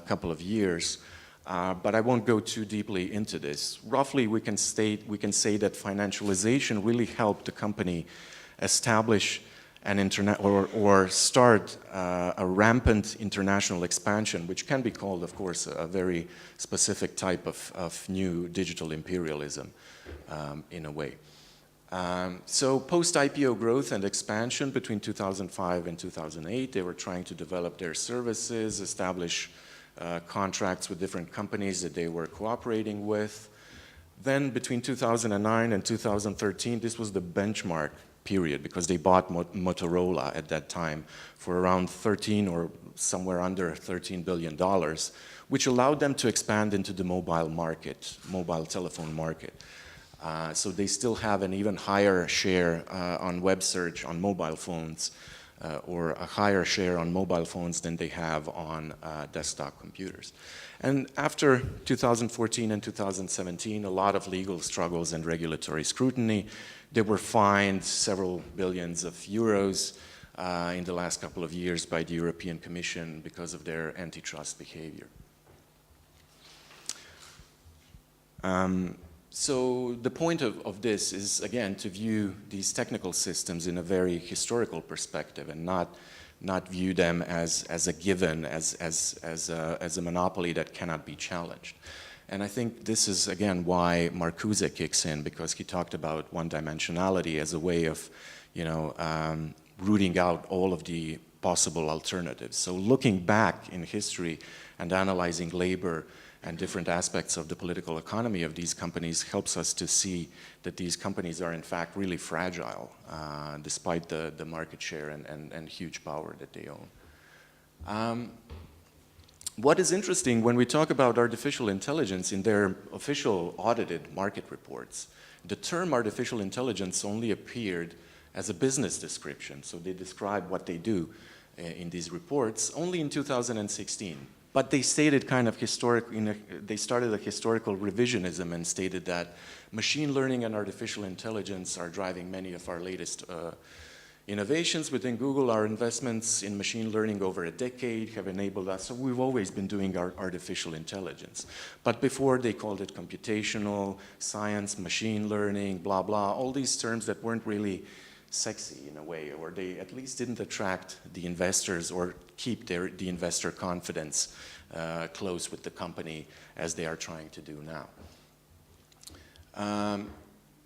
couple of years. But I won't go too deeply into this. Roughly, we can say that financialization really helped the company establish an internet or start a rampant international expansion, which can be called, of course, a very specific type of new digital imperialism in a way. So post-IPO growth and expansion between 2005 and 2008, they were trying to develop their services, establish contracts with different companies that they were cooperating with. Then between 2009 and 2013, this was the benchmark period because they bought Motorola at that time for around 13 or somewhere under $13 billion, which allowed them to expand into the mobile market, mobile telephone market. So they still have an even higher share on web search on mobile phones or a higher share on mobile phones than they have on desktop computers. And after 2014 and 2017, a lot of legal struggles and regulatory scrutiny. They were fined several billions of euros in the last couple of years by the European Commission because of their antitrust behavior. So the point of this is, again, to view these technical systems in a very historical perspective and not view them as a given, as a monopoly that cannot be challenged. And I think this is, again, why Marcuse kicks in, because he talked about one-dimensionality as a way of, rooting out all of the possible alternatives. So looking back in history and analyzing labor and different aspects of the political economy of these companies helps us to see that these companies are in fact really fragile, despite the market share and huge power that they own. What is interesting when we talk about artificial intelligence in their official audited market reports, the term artificial intelligence only appeared as a business description, so they describe what they do in these reports only in 2016. But they stated kind of they started a historical revisionism and stated that machine learning and artificial intelligence are driving many of our latest innovations within Google. Our investments in machine learning over a decade have enabled us, so we've always been doing our artificial intelligence. But before they called it computational, science, machine learning, blah, blah, all these terms that weren't really sexy in a way, or they at least didn't attract the investors or keep the investor confidence close with the company as they are trying to do now.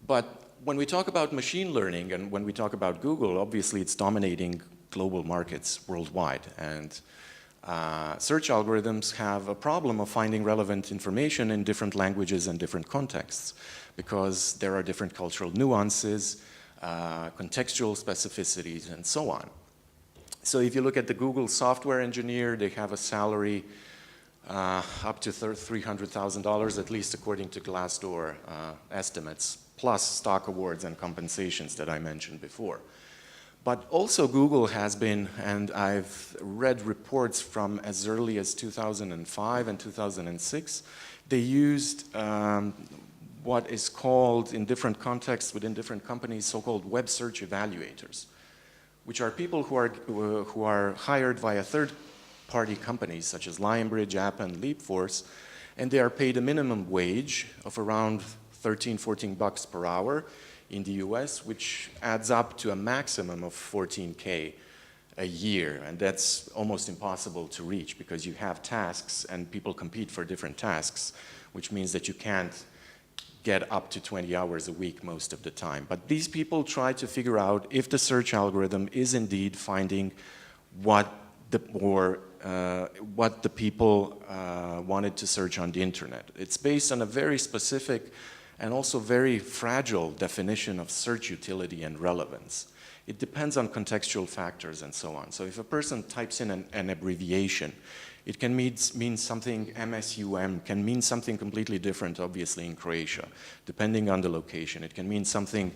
But when we talk about machine learning and when we talk about Google, obviously it's dominating global markets worldwide. And search algorithms have a problem of finding relevant information in different languages and different contexts because there are different cultural nuances, contextual specificities, and so on. So if you look at the Google software engineer, they have a salary up to $300,000, at least according to Glassdoor estimates, plus stock awards and compensations that I mentioned before. But also Google has been, and I've read reports from as early as 2005 and 2006, they used what is called, in different contexts within different companies, so-called web search evaluators, which are people who are hired via third-party companies such as Lionbridge, Appen, LeapForce, and they are paid a minimum wage of around 13, 14 bucks per hour in the US, which adds up to a maximum of 14K a year, and that's almost impossible to reach because you have tasks and people compete for different tasks, which means that you can't get up to 20 hours a week most of the time. But these people try to figure out if the search algorithm is indeed finding what the people wanted to search on the internet. It's based on a very specific and also very fragile definition of search utility and relevance. It depends on contextual factors and so on. So if a person types in an abbreviation, it can mean something, MSUM, can mean something completely different, obviously, in Croatia, depending on the location. It can mean something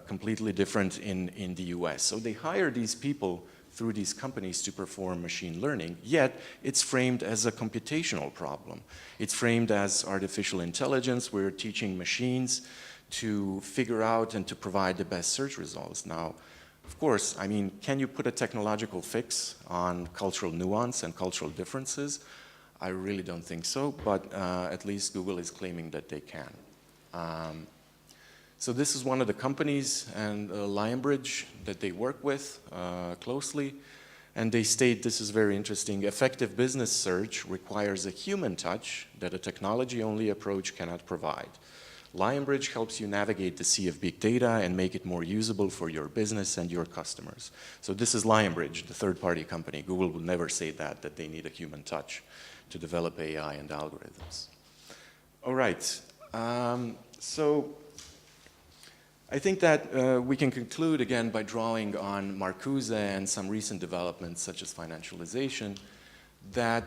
completely different in the US. So they hire these people through these companies to perform machine learning, yet it's framed as a computational problem. It's framed as artificial intelligence. We're teaching machines to figure out and to provide the best search results. Now, of course, I mean, can you put a technological fix on cultural nuance and cultural differences? I really don't think so, but at least Google is claiming that they can. So this is one of the companies, and Lionbridge, that they work with closely, and they state, this is very interesting, effective business search requires a human touch that a technology-only approach cannot provide. Lionbridge helps you navigate the sea of big data and make it more usable for your business and your customers. So this is Lionbridge, the third-party company. Google will never say that they need a human touch to develop AI and algorithms. All right, so I think that we can conclude again by drawing on Marcuse and some recent developments such as financialization, that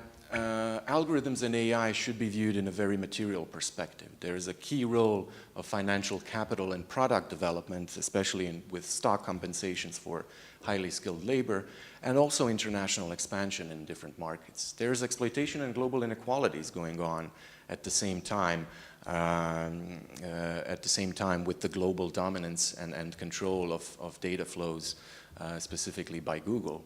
algorithms and AI should be viewed in a very material perspective. There is a key role of financial capital and product development, especially with stock compensations for highly skilled labor, and also international expansion in different markets. There is exploitation and global inequalities going on at the same time, with the global dominance and control of data flows, specifically by Google.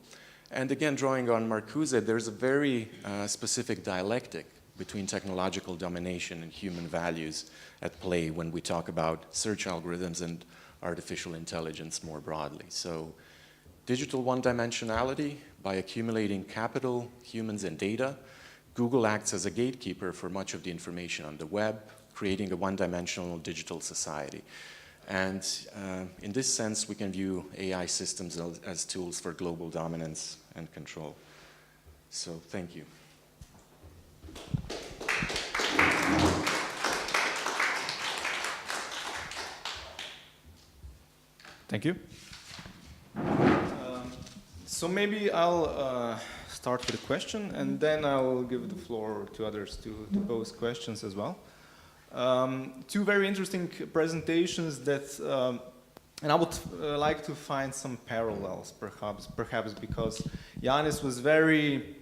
And again, drawing on Marcuse, there's a very specific dialectic between technological domination and human values at play when we talk about search algorithms and artificial intelligence more broadly. So digital one-dimensionality, by accumulating capital, humans, and data, Google acts as a gatekeeper for much of the information on the web, creating a one-dimensional digital society. And in this sense, we can view AI systems as tools for global dominance and control. So thank you. Thank you. So maybe I'll start with a question, and then I'll give the floor to others to pose questions as well. Two very interesting presentations that, and I would like to find some parallels, perhaps because Janez was very,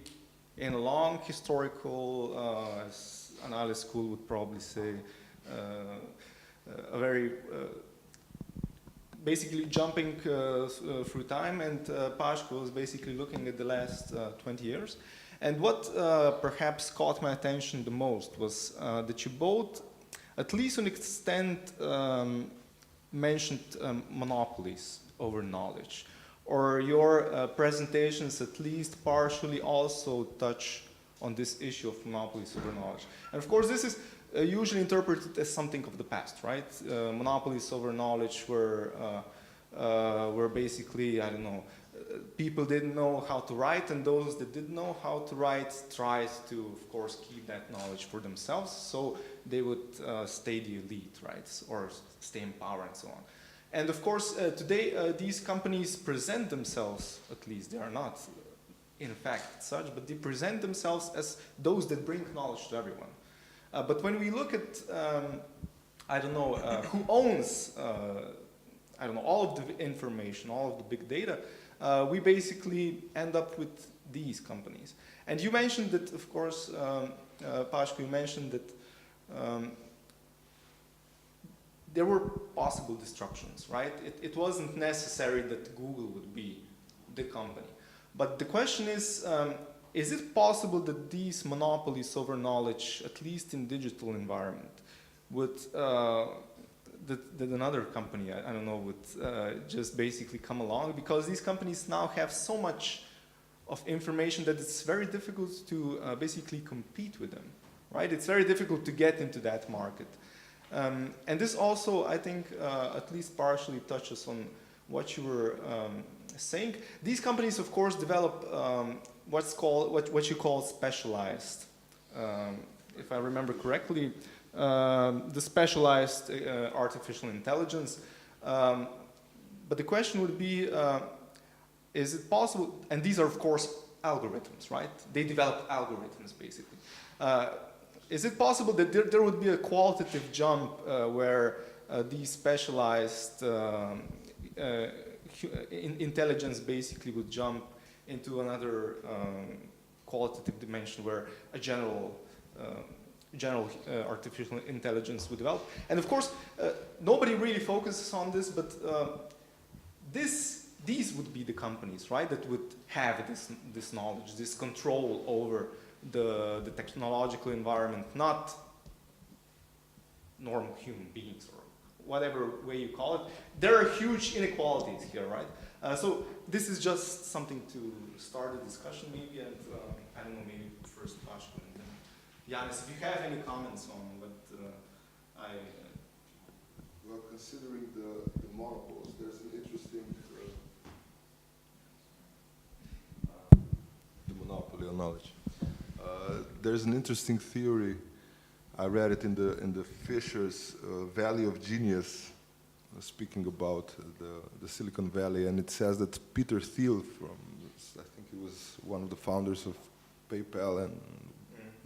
in a long historical, as an ALE school would probably say, a very, basically jumping through time, and Paško was basically looking at the last 20 years. And what perhaps caught my attention the most was that you both, at least to an extent, mentioned monopolies over knowledge, or your presentations at least partially also touch on this issue of monopolies over knowledge. And of course, this is usually interpreted as something of the past, right? Monopolies over knowledge were basically, I don't know, people didn't know how to write, and those that did know how to write tried to, of course, keep that knowledge for themselves, so they would stay the elite, right, or stay in power and so on. And of course, today these companies present themselves, at least they are not in fact such, but they present themselves as those that bring knowledge to everyone. But when we look at, I don't know, who owns, I don't know, all of the information, all of the big data, we basically end up with these companies. And you mentioned that, of course, Paško, you mentioned that there were possible destructions, right? It wasn't necessary that Google would be the company. But the question is it possible that these monopolies over knowledge, at least in digital environment, would, that another company, I don't know, would just basically come along? Because these companies now have so much of information that it's very difficult to basically compete with them, right? It's very difficult to get into that market. And this also, I think, at least partially touches on what you were saying. These companies, of course, develop what you call specialized. If I remember correctly, the specialized artificial intelligence. But the question would be, is it possible, and these are, of course, algorithms, right? They develop algorithms, basically. Is it possible that there would be a qualitative jump where these specialized intelligence basically would jump into another qualitative dimension where a general artificial intelligence would develop? And of course, nobody really focuses on this, but these would be the companies, right, that would have this knowledge, this control over the technological environment, not normal human beings or whatever way you call it. There are huge inequalities here, right? So this is just something to start a discussion maybe, and I don't know, maybe first Paško and then Janez, if you have any comments on what Well, considering the monopoles, there's an interesting the monopoly on knowledge. There's an interesting theory. I read it in the Fisher's Valley of Genius, speaking about the Silicon Valley, and it says that Peter Thiel, I think he was one of the founders of PayPal and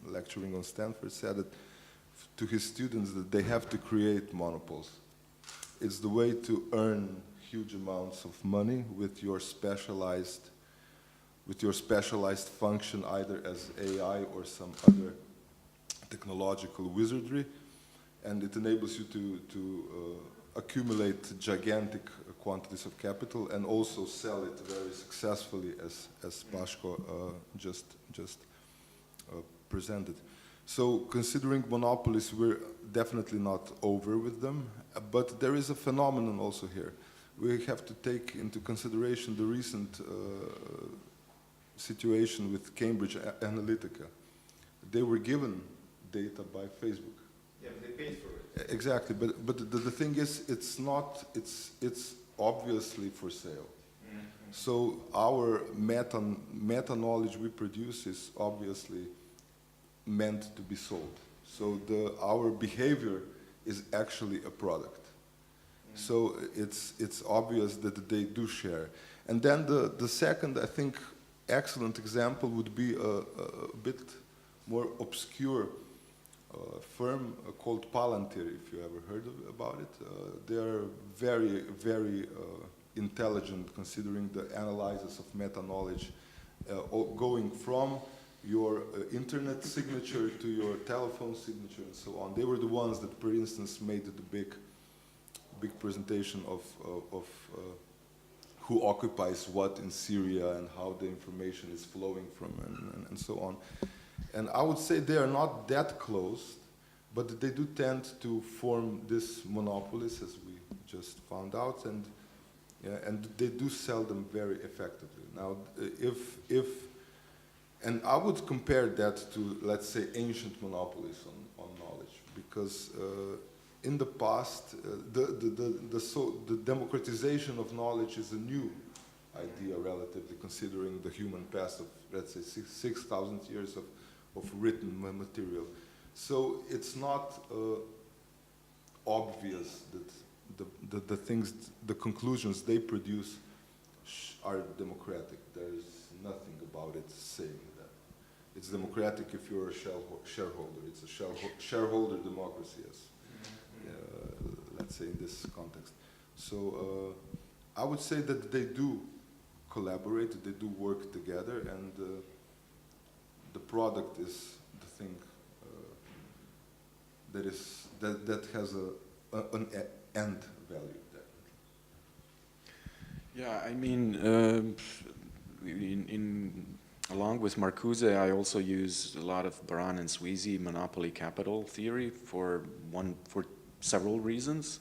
lecturing on Stanford, said that to his students that they have to create monopoles. It's the way to earn huge amounts of money with your specialized function, either as AI or some other technological wizardry, and it enables you to accumulate gigantic quantities of capital and also sell it very successfully, as Paško just presented. So considering monopolies, we're definitely not over with them, but there is a phenomenon also here. We have to take into consideration the recent situation with Cambridge Analytica. They were given data by Facebook. Yeah, but they paid for it. Exactly, but the thing is, it's obviously for sale. Mm-hmm. So our meta knowledge we produce is obviously meant to be sold. So our behavior is actually a product. Mm-hmm. So it's obvious that they do share. And then the second, I think, excellent example would be a bit more obscure firm called Palantir, if you ever heard about it. They are very, very intelligent, considering the analysis of meta-knowledge, going from your internet signature to your telephone signature and so on. They were the ones that, for instance, made the big presentation of who occupies what in Syria and how the information is flowing from and so on. And I would say they are not that close, but they do tend to form these monopolies, as we just found out, and they do sell them very effectively. Now, and I would compare that to, let's say, ancient monopolies on knowledge, because in the past, the democratization of knowledge is a new idea, relatively, considering the human past of, let's say, 6,000 years of written material. So it's not obvious that the things, the conclusions they produce are democratic. There's nothing about it saying that. It's democratic if you're a shareholder. It's a shareholder democracy, let's say, in this context. So I would say that they do collaborate, they do work together, and the product is the thing that has and value. Yeah, I mean, along with Marcuse, I also use a lot of Baran and Sweezy monopoly capital theory for several reasons.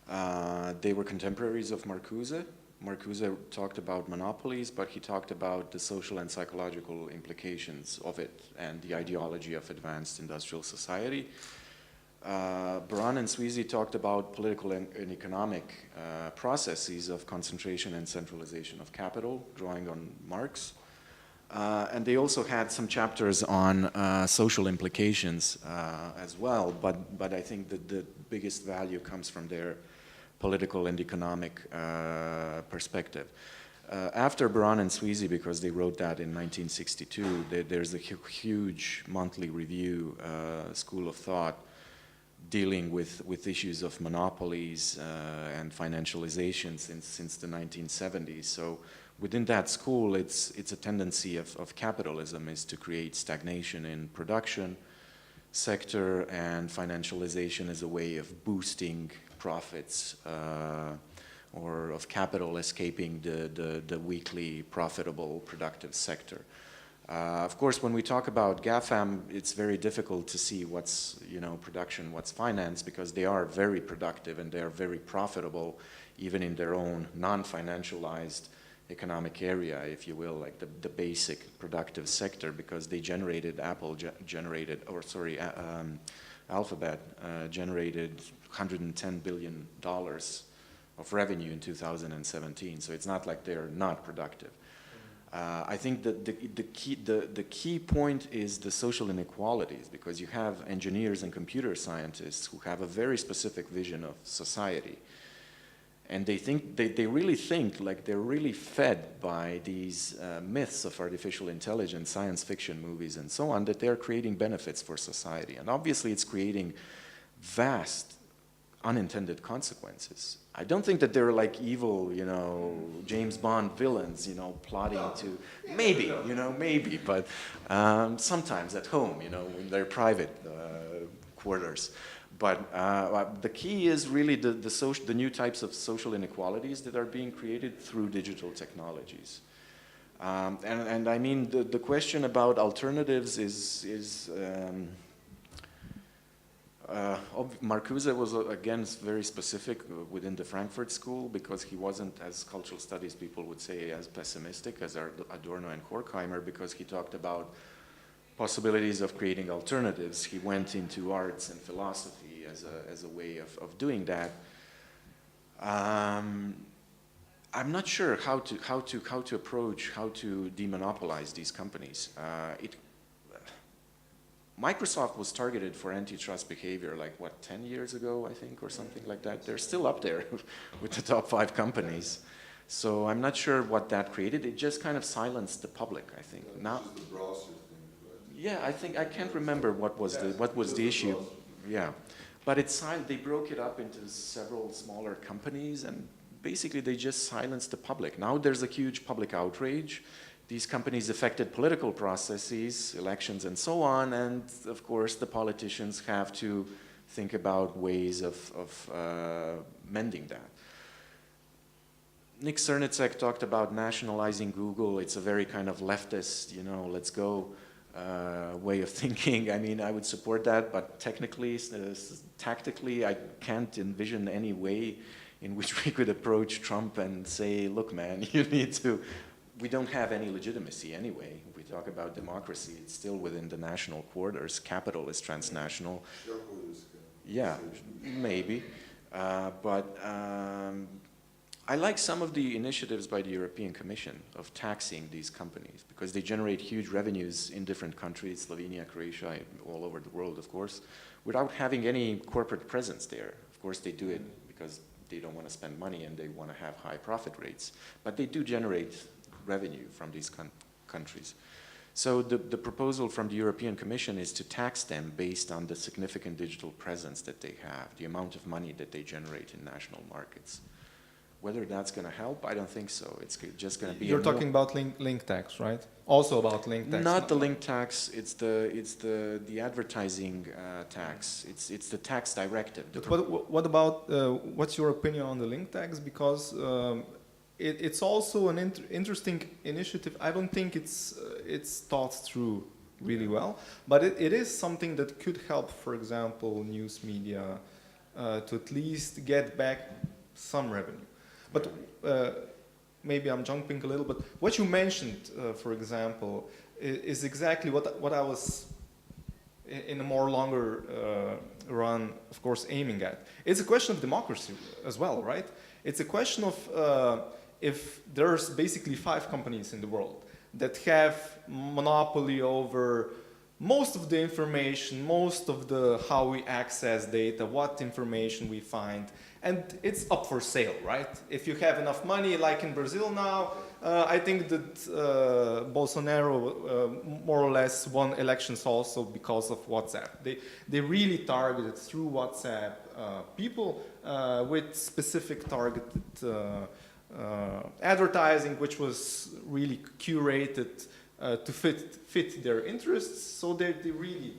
They were contemporaries of Marcuse. Marcuse talked about monopolies, but he talked about the social and psychological implications of it and the ideology of advanced industrial society. Baran and Sweezy talked about political and economic processes of concentration and centralization of capital, drawing on Marx. And they also had some chapters on social implications as well, but I think that the biggest value comes from their political and economic perspective. After Baran and Sweezy, because they wrote that in 1962, there's a huge monthly review school of thought dealing with issues of monopolies and financialization since the 1970s. So within that school, it's a tendency of capitalism is to create stagnation in production sector, and financialization as a way of boosting profits or of capital escaping the weakly profitable productive sector. Of course, when we talk about GAFAM, it's very difficult to see what's production, what's finance, because they are very productive and they are very profitable, even in their own non-financialized economic area, if you will, like the basic productive sector, because they generated, Alphabet generated $110 billion of revenue in 2017. So it's not like they're not productive. I think that the key point is the social inequalities, because you have engineers and computer scientists who have a very specific vision of society. And they really think like they're really fed by these myths of artificial intelligence, science fiction movies, and so on, that they're creating benefits for society. And obviously it's creating vast unintended consequences. I don't think that they're like evil, James Bond villains, plotting to, maybe, but sometimes at home, in their private quarters. But the key is really the new types of social inequalities that are being created through digital technologies. And I mean, the question about alternatives is Marcuse was, again, very specific within the Frankfurt School, because he wasn't, as cultural studies people would say, as pessimistic as Adorno and Horkheimer, because he talked about possibilities of creating alternatives. He went into arts and philosophy as a way of doing that. I'm not sure how to approach, how to demonopolize these companies. Microsoft was targeted for antitrust behavior 10 years ago, I think, or something like that. They're still up there with the top 5 companies. So I'm not sure what that created. It just kind of silenced the public, I think. Now, yeah, I can't remember what was the issue. Yeah, but they broke it up into several smaller companies, and basically they just silenced the public. Now there's a huge public outrage. These companies affected political processes, elections, and so on, and of course the politicians have to think about ways of mending that. Nick Cernacek talked about nationalizing Google. It's a very kind of leftist, let's go way of thinking. I mean, I would support that, but technically, tactically, I can't envision any way in which we could approach Trump and say, look, man, you need to... We don't have any legitimacy anyway. If we talk about democracy, it's still within the national quarters. Capital is transnational. Yeah, maybe. But I like some of the initiatives by the European Commission of taxing these companies, because they generate huge revenues in different countries, Slovenia, Croatia, all over the world, of course, without having any corporate presence there. Of course, they do it because they don't want to spend money and they want to have high profit rates. But they do generate revenue from these countries. So the proposal from the European Commission is to tax them based on the significant digital presence that they have, the amount of money that they generate in national markets. Whether that's going to help, I don't think so. It's just going to be... You're talking about link tax, right? Also about link tax. Not the link tax. It's the advertising tax. It's the tax directive. But what about what's your opinion on the link tax? Because it's also an interesting initiative. I don't think it's thought through really well, but it is something that could help, for example, news media to at least get back some revenue. But maybe I'm jumping a little, but what you mentioned, for example, is exactly what I was in a more longer run, of course, aiming at. It's a question of democracy as well, right? It's a question of if there's basically 5 companies in the world that have monopoly over most of the information, most of the how we access data, what information we find, and it's up for sale, right? If you have enough money, like in Brazil now, I think that Bolsonaro more or less won elections also because of WhatsApp. They really targeted through WhatsApp people with specific targeted advertising, which was really curated to fit their interests, so they really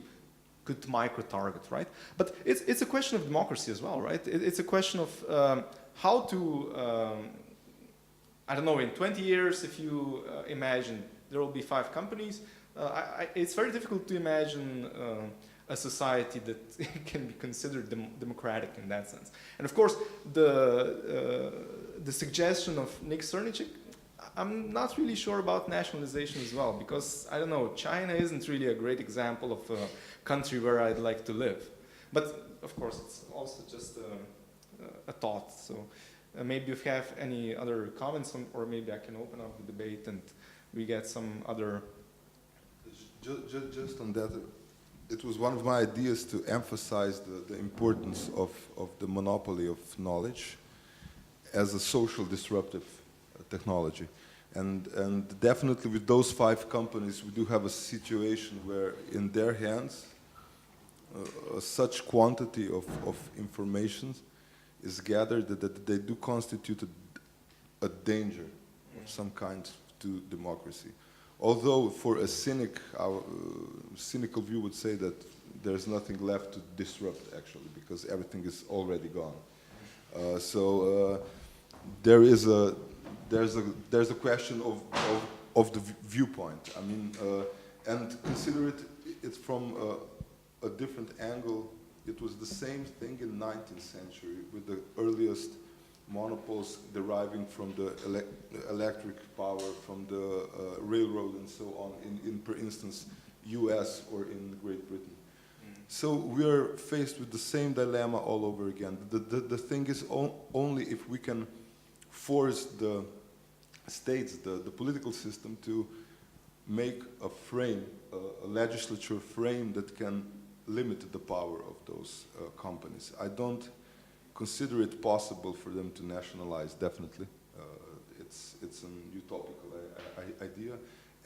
could micro-target, right? But it's a question of democracy as well, right? It's a question of how to, I don't know, in 20 years, if you imagine there will be 5 companies, it's very difficult to imagine a society that can be considered democratic in that sense. And of course, the suggestion of Nick Cernicek, I'm not really sure about nationalization as well, because, I don't know, China isn't really a great example of a country where I'd like to live. But, of course, it's also just a thought. So maybe if you have any other comments, or maybe I can open up the debate and we get some other... Just on that, it was one of my ideas to emphasize the importance of the monopoly of knowledge as a social disruptive technology. And definitely with those 5 companies, we do have a situation where in their hands, such quantity of information is gathered that they do constitute a danger of some kind to democracy. Although for a cynic, our cynical view would say that there's nothing left to disrupt actually, because everything is already gone. There's a question of the viewpoint. I mean, and consider it from a different angle. It was the same thing in 19th century with the earliest monopoles deriving from the electric power, from the railroad and so on, in for instance, US or in Great Britain. So we are faced with the same dilemma all over again. The thing is only if we can force the states, the political system, to make a frame, a legislature frame that can limit the power of those companies. I don't consider it possible for them to nationalize, definitely. It's an utopical idea.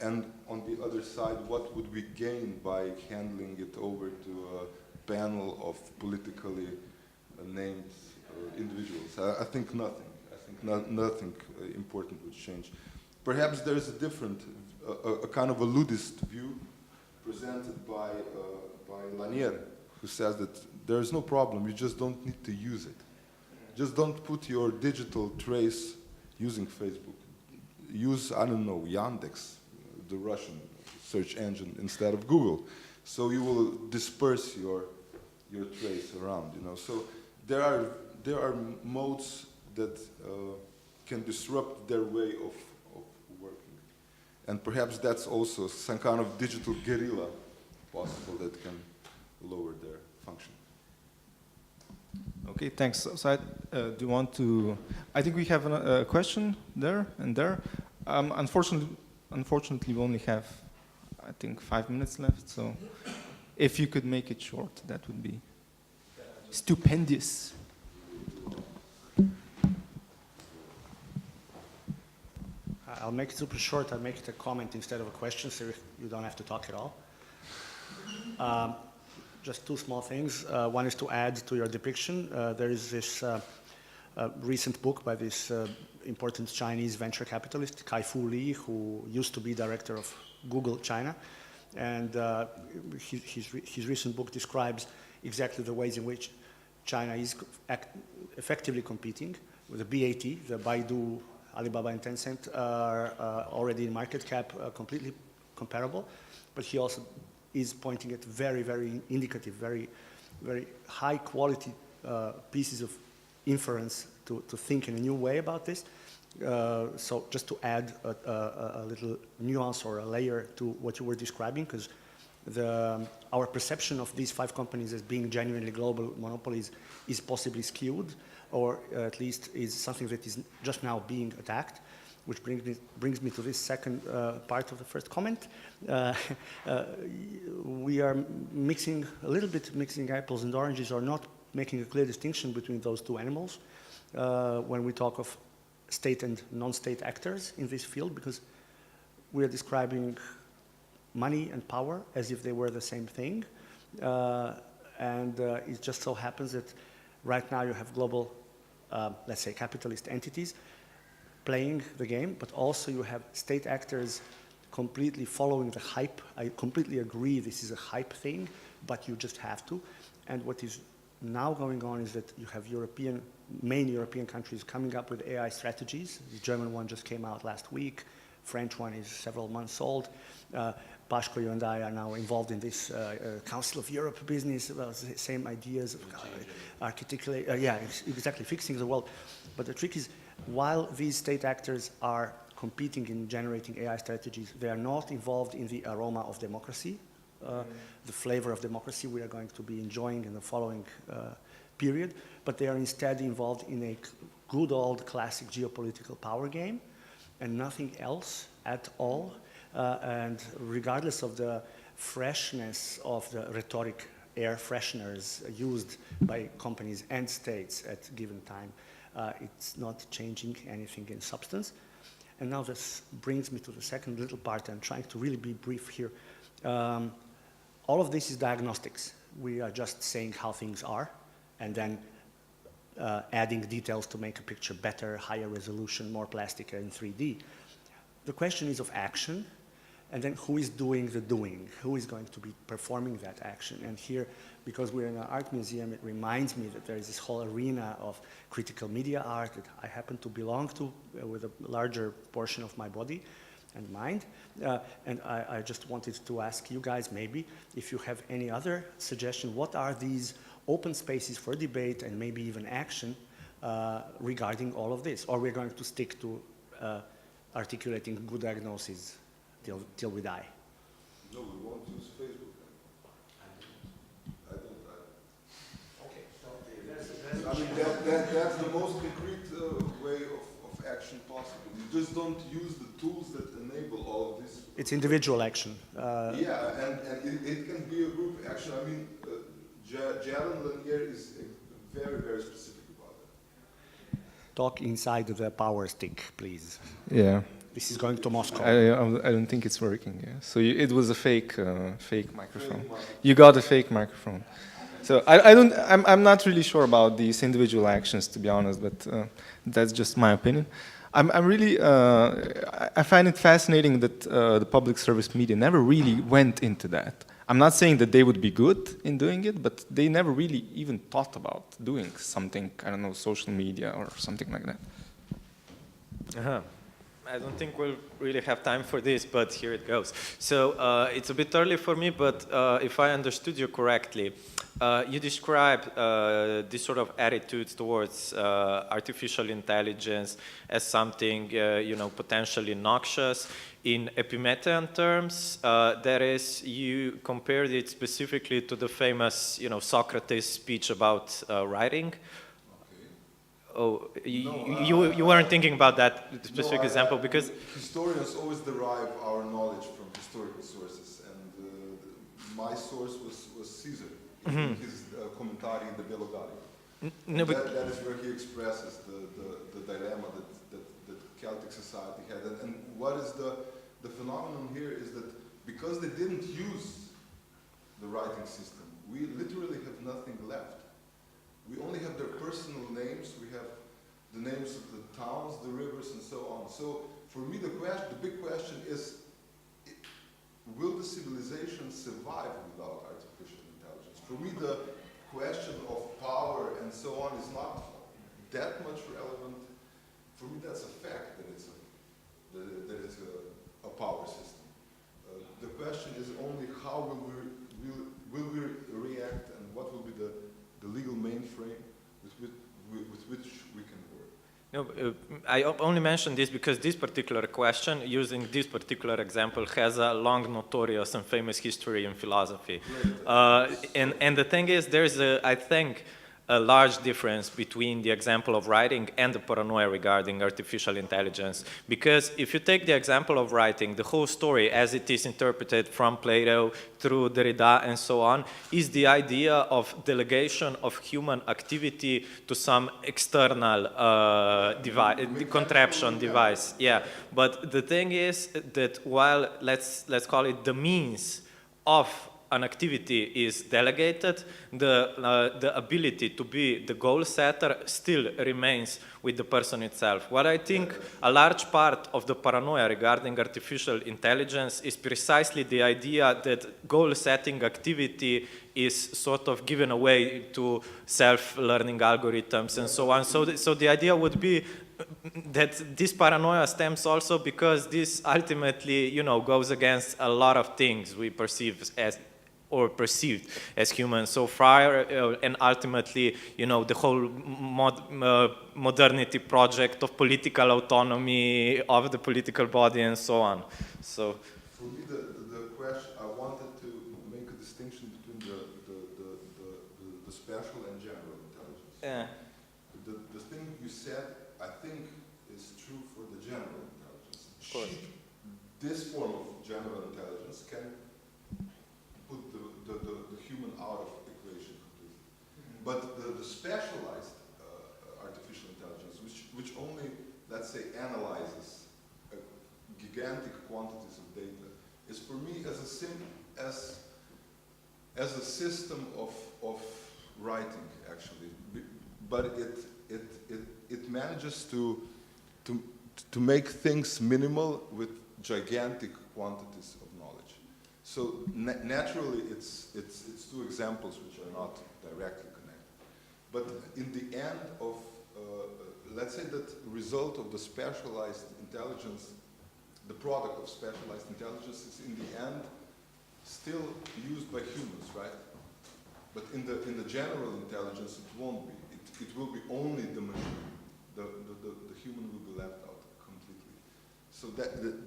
And on the other side, what would we gain by handling it over to a panel of politically named individuals? I think nothing. I think nothing important would change. Perhaps there's a different, a kind of a ludist view presented by Lanier, who says that there's no problem, you just don't need to use it. Just don't put your digital trace using Facebook. Use, I don't know, Yandex, the Russian search engine, instead of Google. So you will disperse your trace around, you know. So there are modes that can disrupt their way of working. And perhaps that's also some kind of digital guerrilla possible that can lower their function. Okay, thanks. So do you want to... I think we have a question there and there. Unfortunately, we only have, I think, 5 minutes left. So if you could make it short, that would be stupendous. I'll make it super short. I'll make it a comment instead of a question, so you don't have to talk at all. Just 2 small things. One is to add to your depiction. There is this recent book by this important Chinese venture capitalist, Kai-Fu Lee, who used to be director of Google China. And his recent book describes exactly the ways in which China is effectively competing with the BAT, the Baidu, Alibaba and Tencent are already in market cap completely comparable, but he also is pointing at very, very indicative, very, very high quality pieces of inference to think in a new way about this. So just to add a little nuance or a layer to what you were describing, because our perception of these 5 companies as being genuinely global monopolies is possibly skewed, or at least is something that is just now being attacked, which brings me to this second part of the first comment. We are mixing apples and oranges, or not making a clear distinction between those two animals when we talk of state and non-state actors in this field, because we are describing money and power as if they were the same thing. It just so happens that right now you have global, let's say, capitalist entities playing the game, but also you have state actors completely following the hype. I completely agree this is a hype thing, but you just have to. And what is now going on is that you have main European countries coming up with AI strategies. The German one just came out last week. French one is several months old. Paško, you and I are now involved in this Council of Europe business, same ideas of articulate, exactly, fixing the world. But the trick is, while these state actors are competing in generating AI strategies, they are not involved in the aroma of democracy, the flavor of democracy we are going to be enjoying in the following period, but they are instead involved in a good old classic geopolitical power game and nothing else at all. And regardless of the freshness of the rhetoric air fresheners used by companies and states at a given time, it's not changing anything in substance. And now this brings me to the second little part. I'm trying to really be brief here. All of this is diagnostics. We are just saying how things are and then adding details to make a picture better, higher resolution, more plastic in 3D. The question is of action, and then who is doing the doing? Who is going to be performing that action? And here, because we're in an art museum, it reminds me that there is this whole arena of critical media art that I happen to belong to with a larger portion of my body and mind. And I just wanted to ask you guys maybe if you have any other suggestion. What are these open spaces for debate and maybe even action regarding all of this? Or we're going to stick to articulating good diagnoses till we die? No, we won't use Facebook. I don't. Okay, I mean, that's the most concrete way of action possible. You just don't use the tools that enable all of this. It's individual action. Yeah, and it can be a group action. I mean, Jaron Lanier is very, very specific about that. Talk inside the power stick, please. Yeah. This is going to Moscow. I don't think it's working. Yeah. So it was a fake microphone. You got a fake microphone. So I'm not really sure about these individual actions, to be honest, but that's just my opinion. I find it fascinating that the public service media never really went into that. I'm not saying that they would be good in doing it, but they never really even thought about doing something, I don't know, social media or something like that. Uh-huh. I don't think we'll really have time for this, but here it goes. So it's a bit early for me, but if I understood you correctly, you described this sort of attitude towards artificial intelligence as something, potentially noxious. In Epimethean terms, that is, you compared it specifically to the famous, Socrates speech about writing. Oh, you weren't thinking about that specific example because historians always derive our knowledge from historical sources, and my source was Caesar in his commentary in the Belogari. No, but that is where he expresses the dilemma that Celtic society had, and what is the phenomenon here is that because they didn't use the writing system, we literally have nothing left. We only have their personal names, we have the names of the towns, the rivers, and so on. So for me, the big question is, will the civilization survive without artificial intelligence? For me, the question of power and so on is not that much relevant. For me, that's a fact that it's a power system. The question is only how will we react, and what will be the legal mainframe with which we can work. No, I only mention this because this particular question, using this particular example, has a long, notorious, and famous history in philosophy. And the thing is, there's I think, a large difference between the example of writing and the paranoia regarding artificial intelligence. Because if you take the example of writing, the whole story as it is interpreted from Plato through Derrida and so on, is the idea of delegation of human activity to some external contraption device. Yeah, but the thing is that while, let's call it the means of an activity is delegated, the ability to be the goal setter still remains with the person itself. What I think a large part of the paranoia regarding artificial intelligence is precisely the idea that goal setting activity is sort of given away to self-learning algorithms and so on. So the idea would be that this paranoia stems also because this ultimately, you know, goes against a lot of things we perceive as or perceived as humans so far, and ultimately, you know, the whole modernity project of political autonomy of the political body and so on. So, for me, the question, I wanted to make a distinction between the special and general intelligence. yeah. The thing you said, I think, is true for the general intelligence. Of course. This form of general intelligence can put the human out of equation completely. But the specialized artificial intelligence, which only, let's say, analyzes gigantic quantities of data, is for me as a system of writing, actually. But it manages to make things minimal with gigantic quantities of knowledge. So naturally, it's two examples which are not directly connected. But in the end of, let's say that result of the specialized intelligence, the product of specialized intelligence is in the end still used by humans, right? But in the general intelligence, it won't be. It will be only the machine. The human will be left out completely. So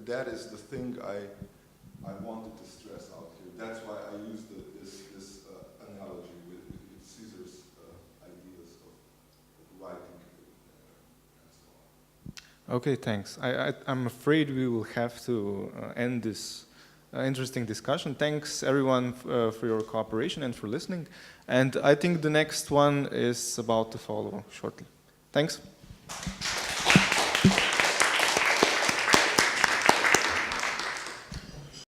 that is the thing I wanted to stress out here. That's why I used this analogy with Caesar's ideas of writing and so on. Okay, thanks. I'm afraid we will have to end this interesting discussion. Thanks everyone for your cooperation and for listening. And I think the next one is about to follow shortly. Thanks.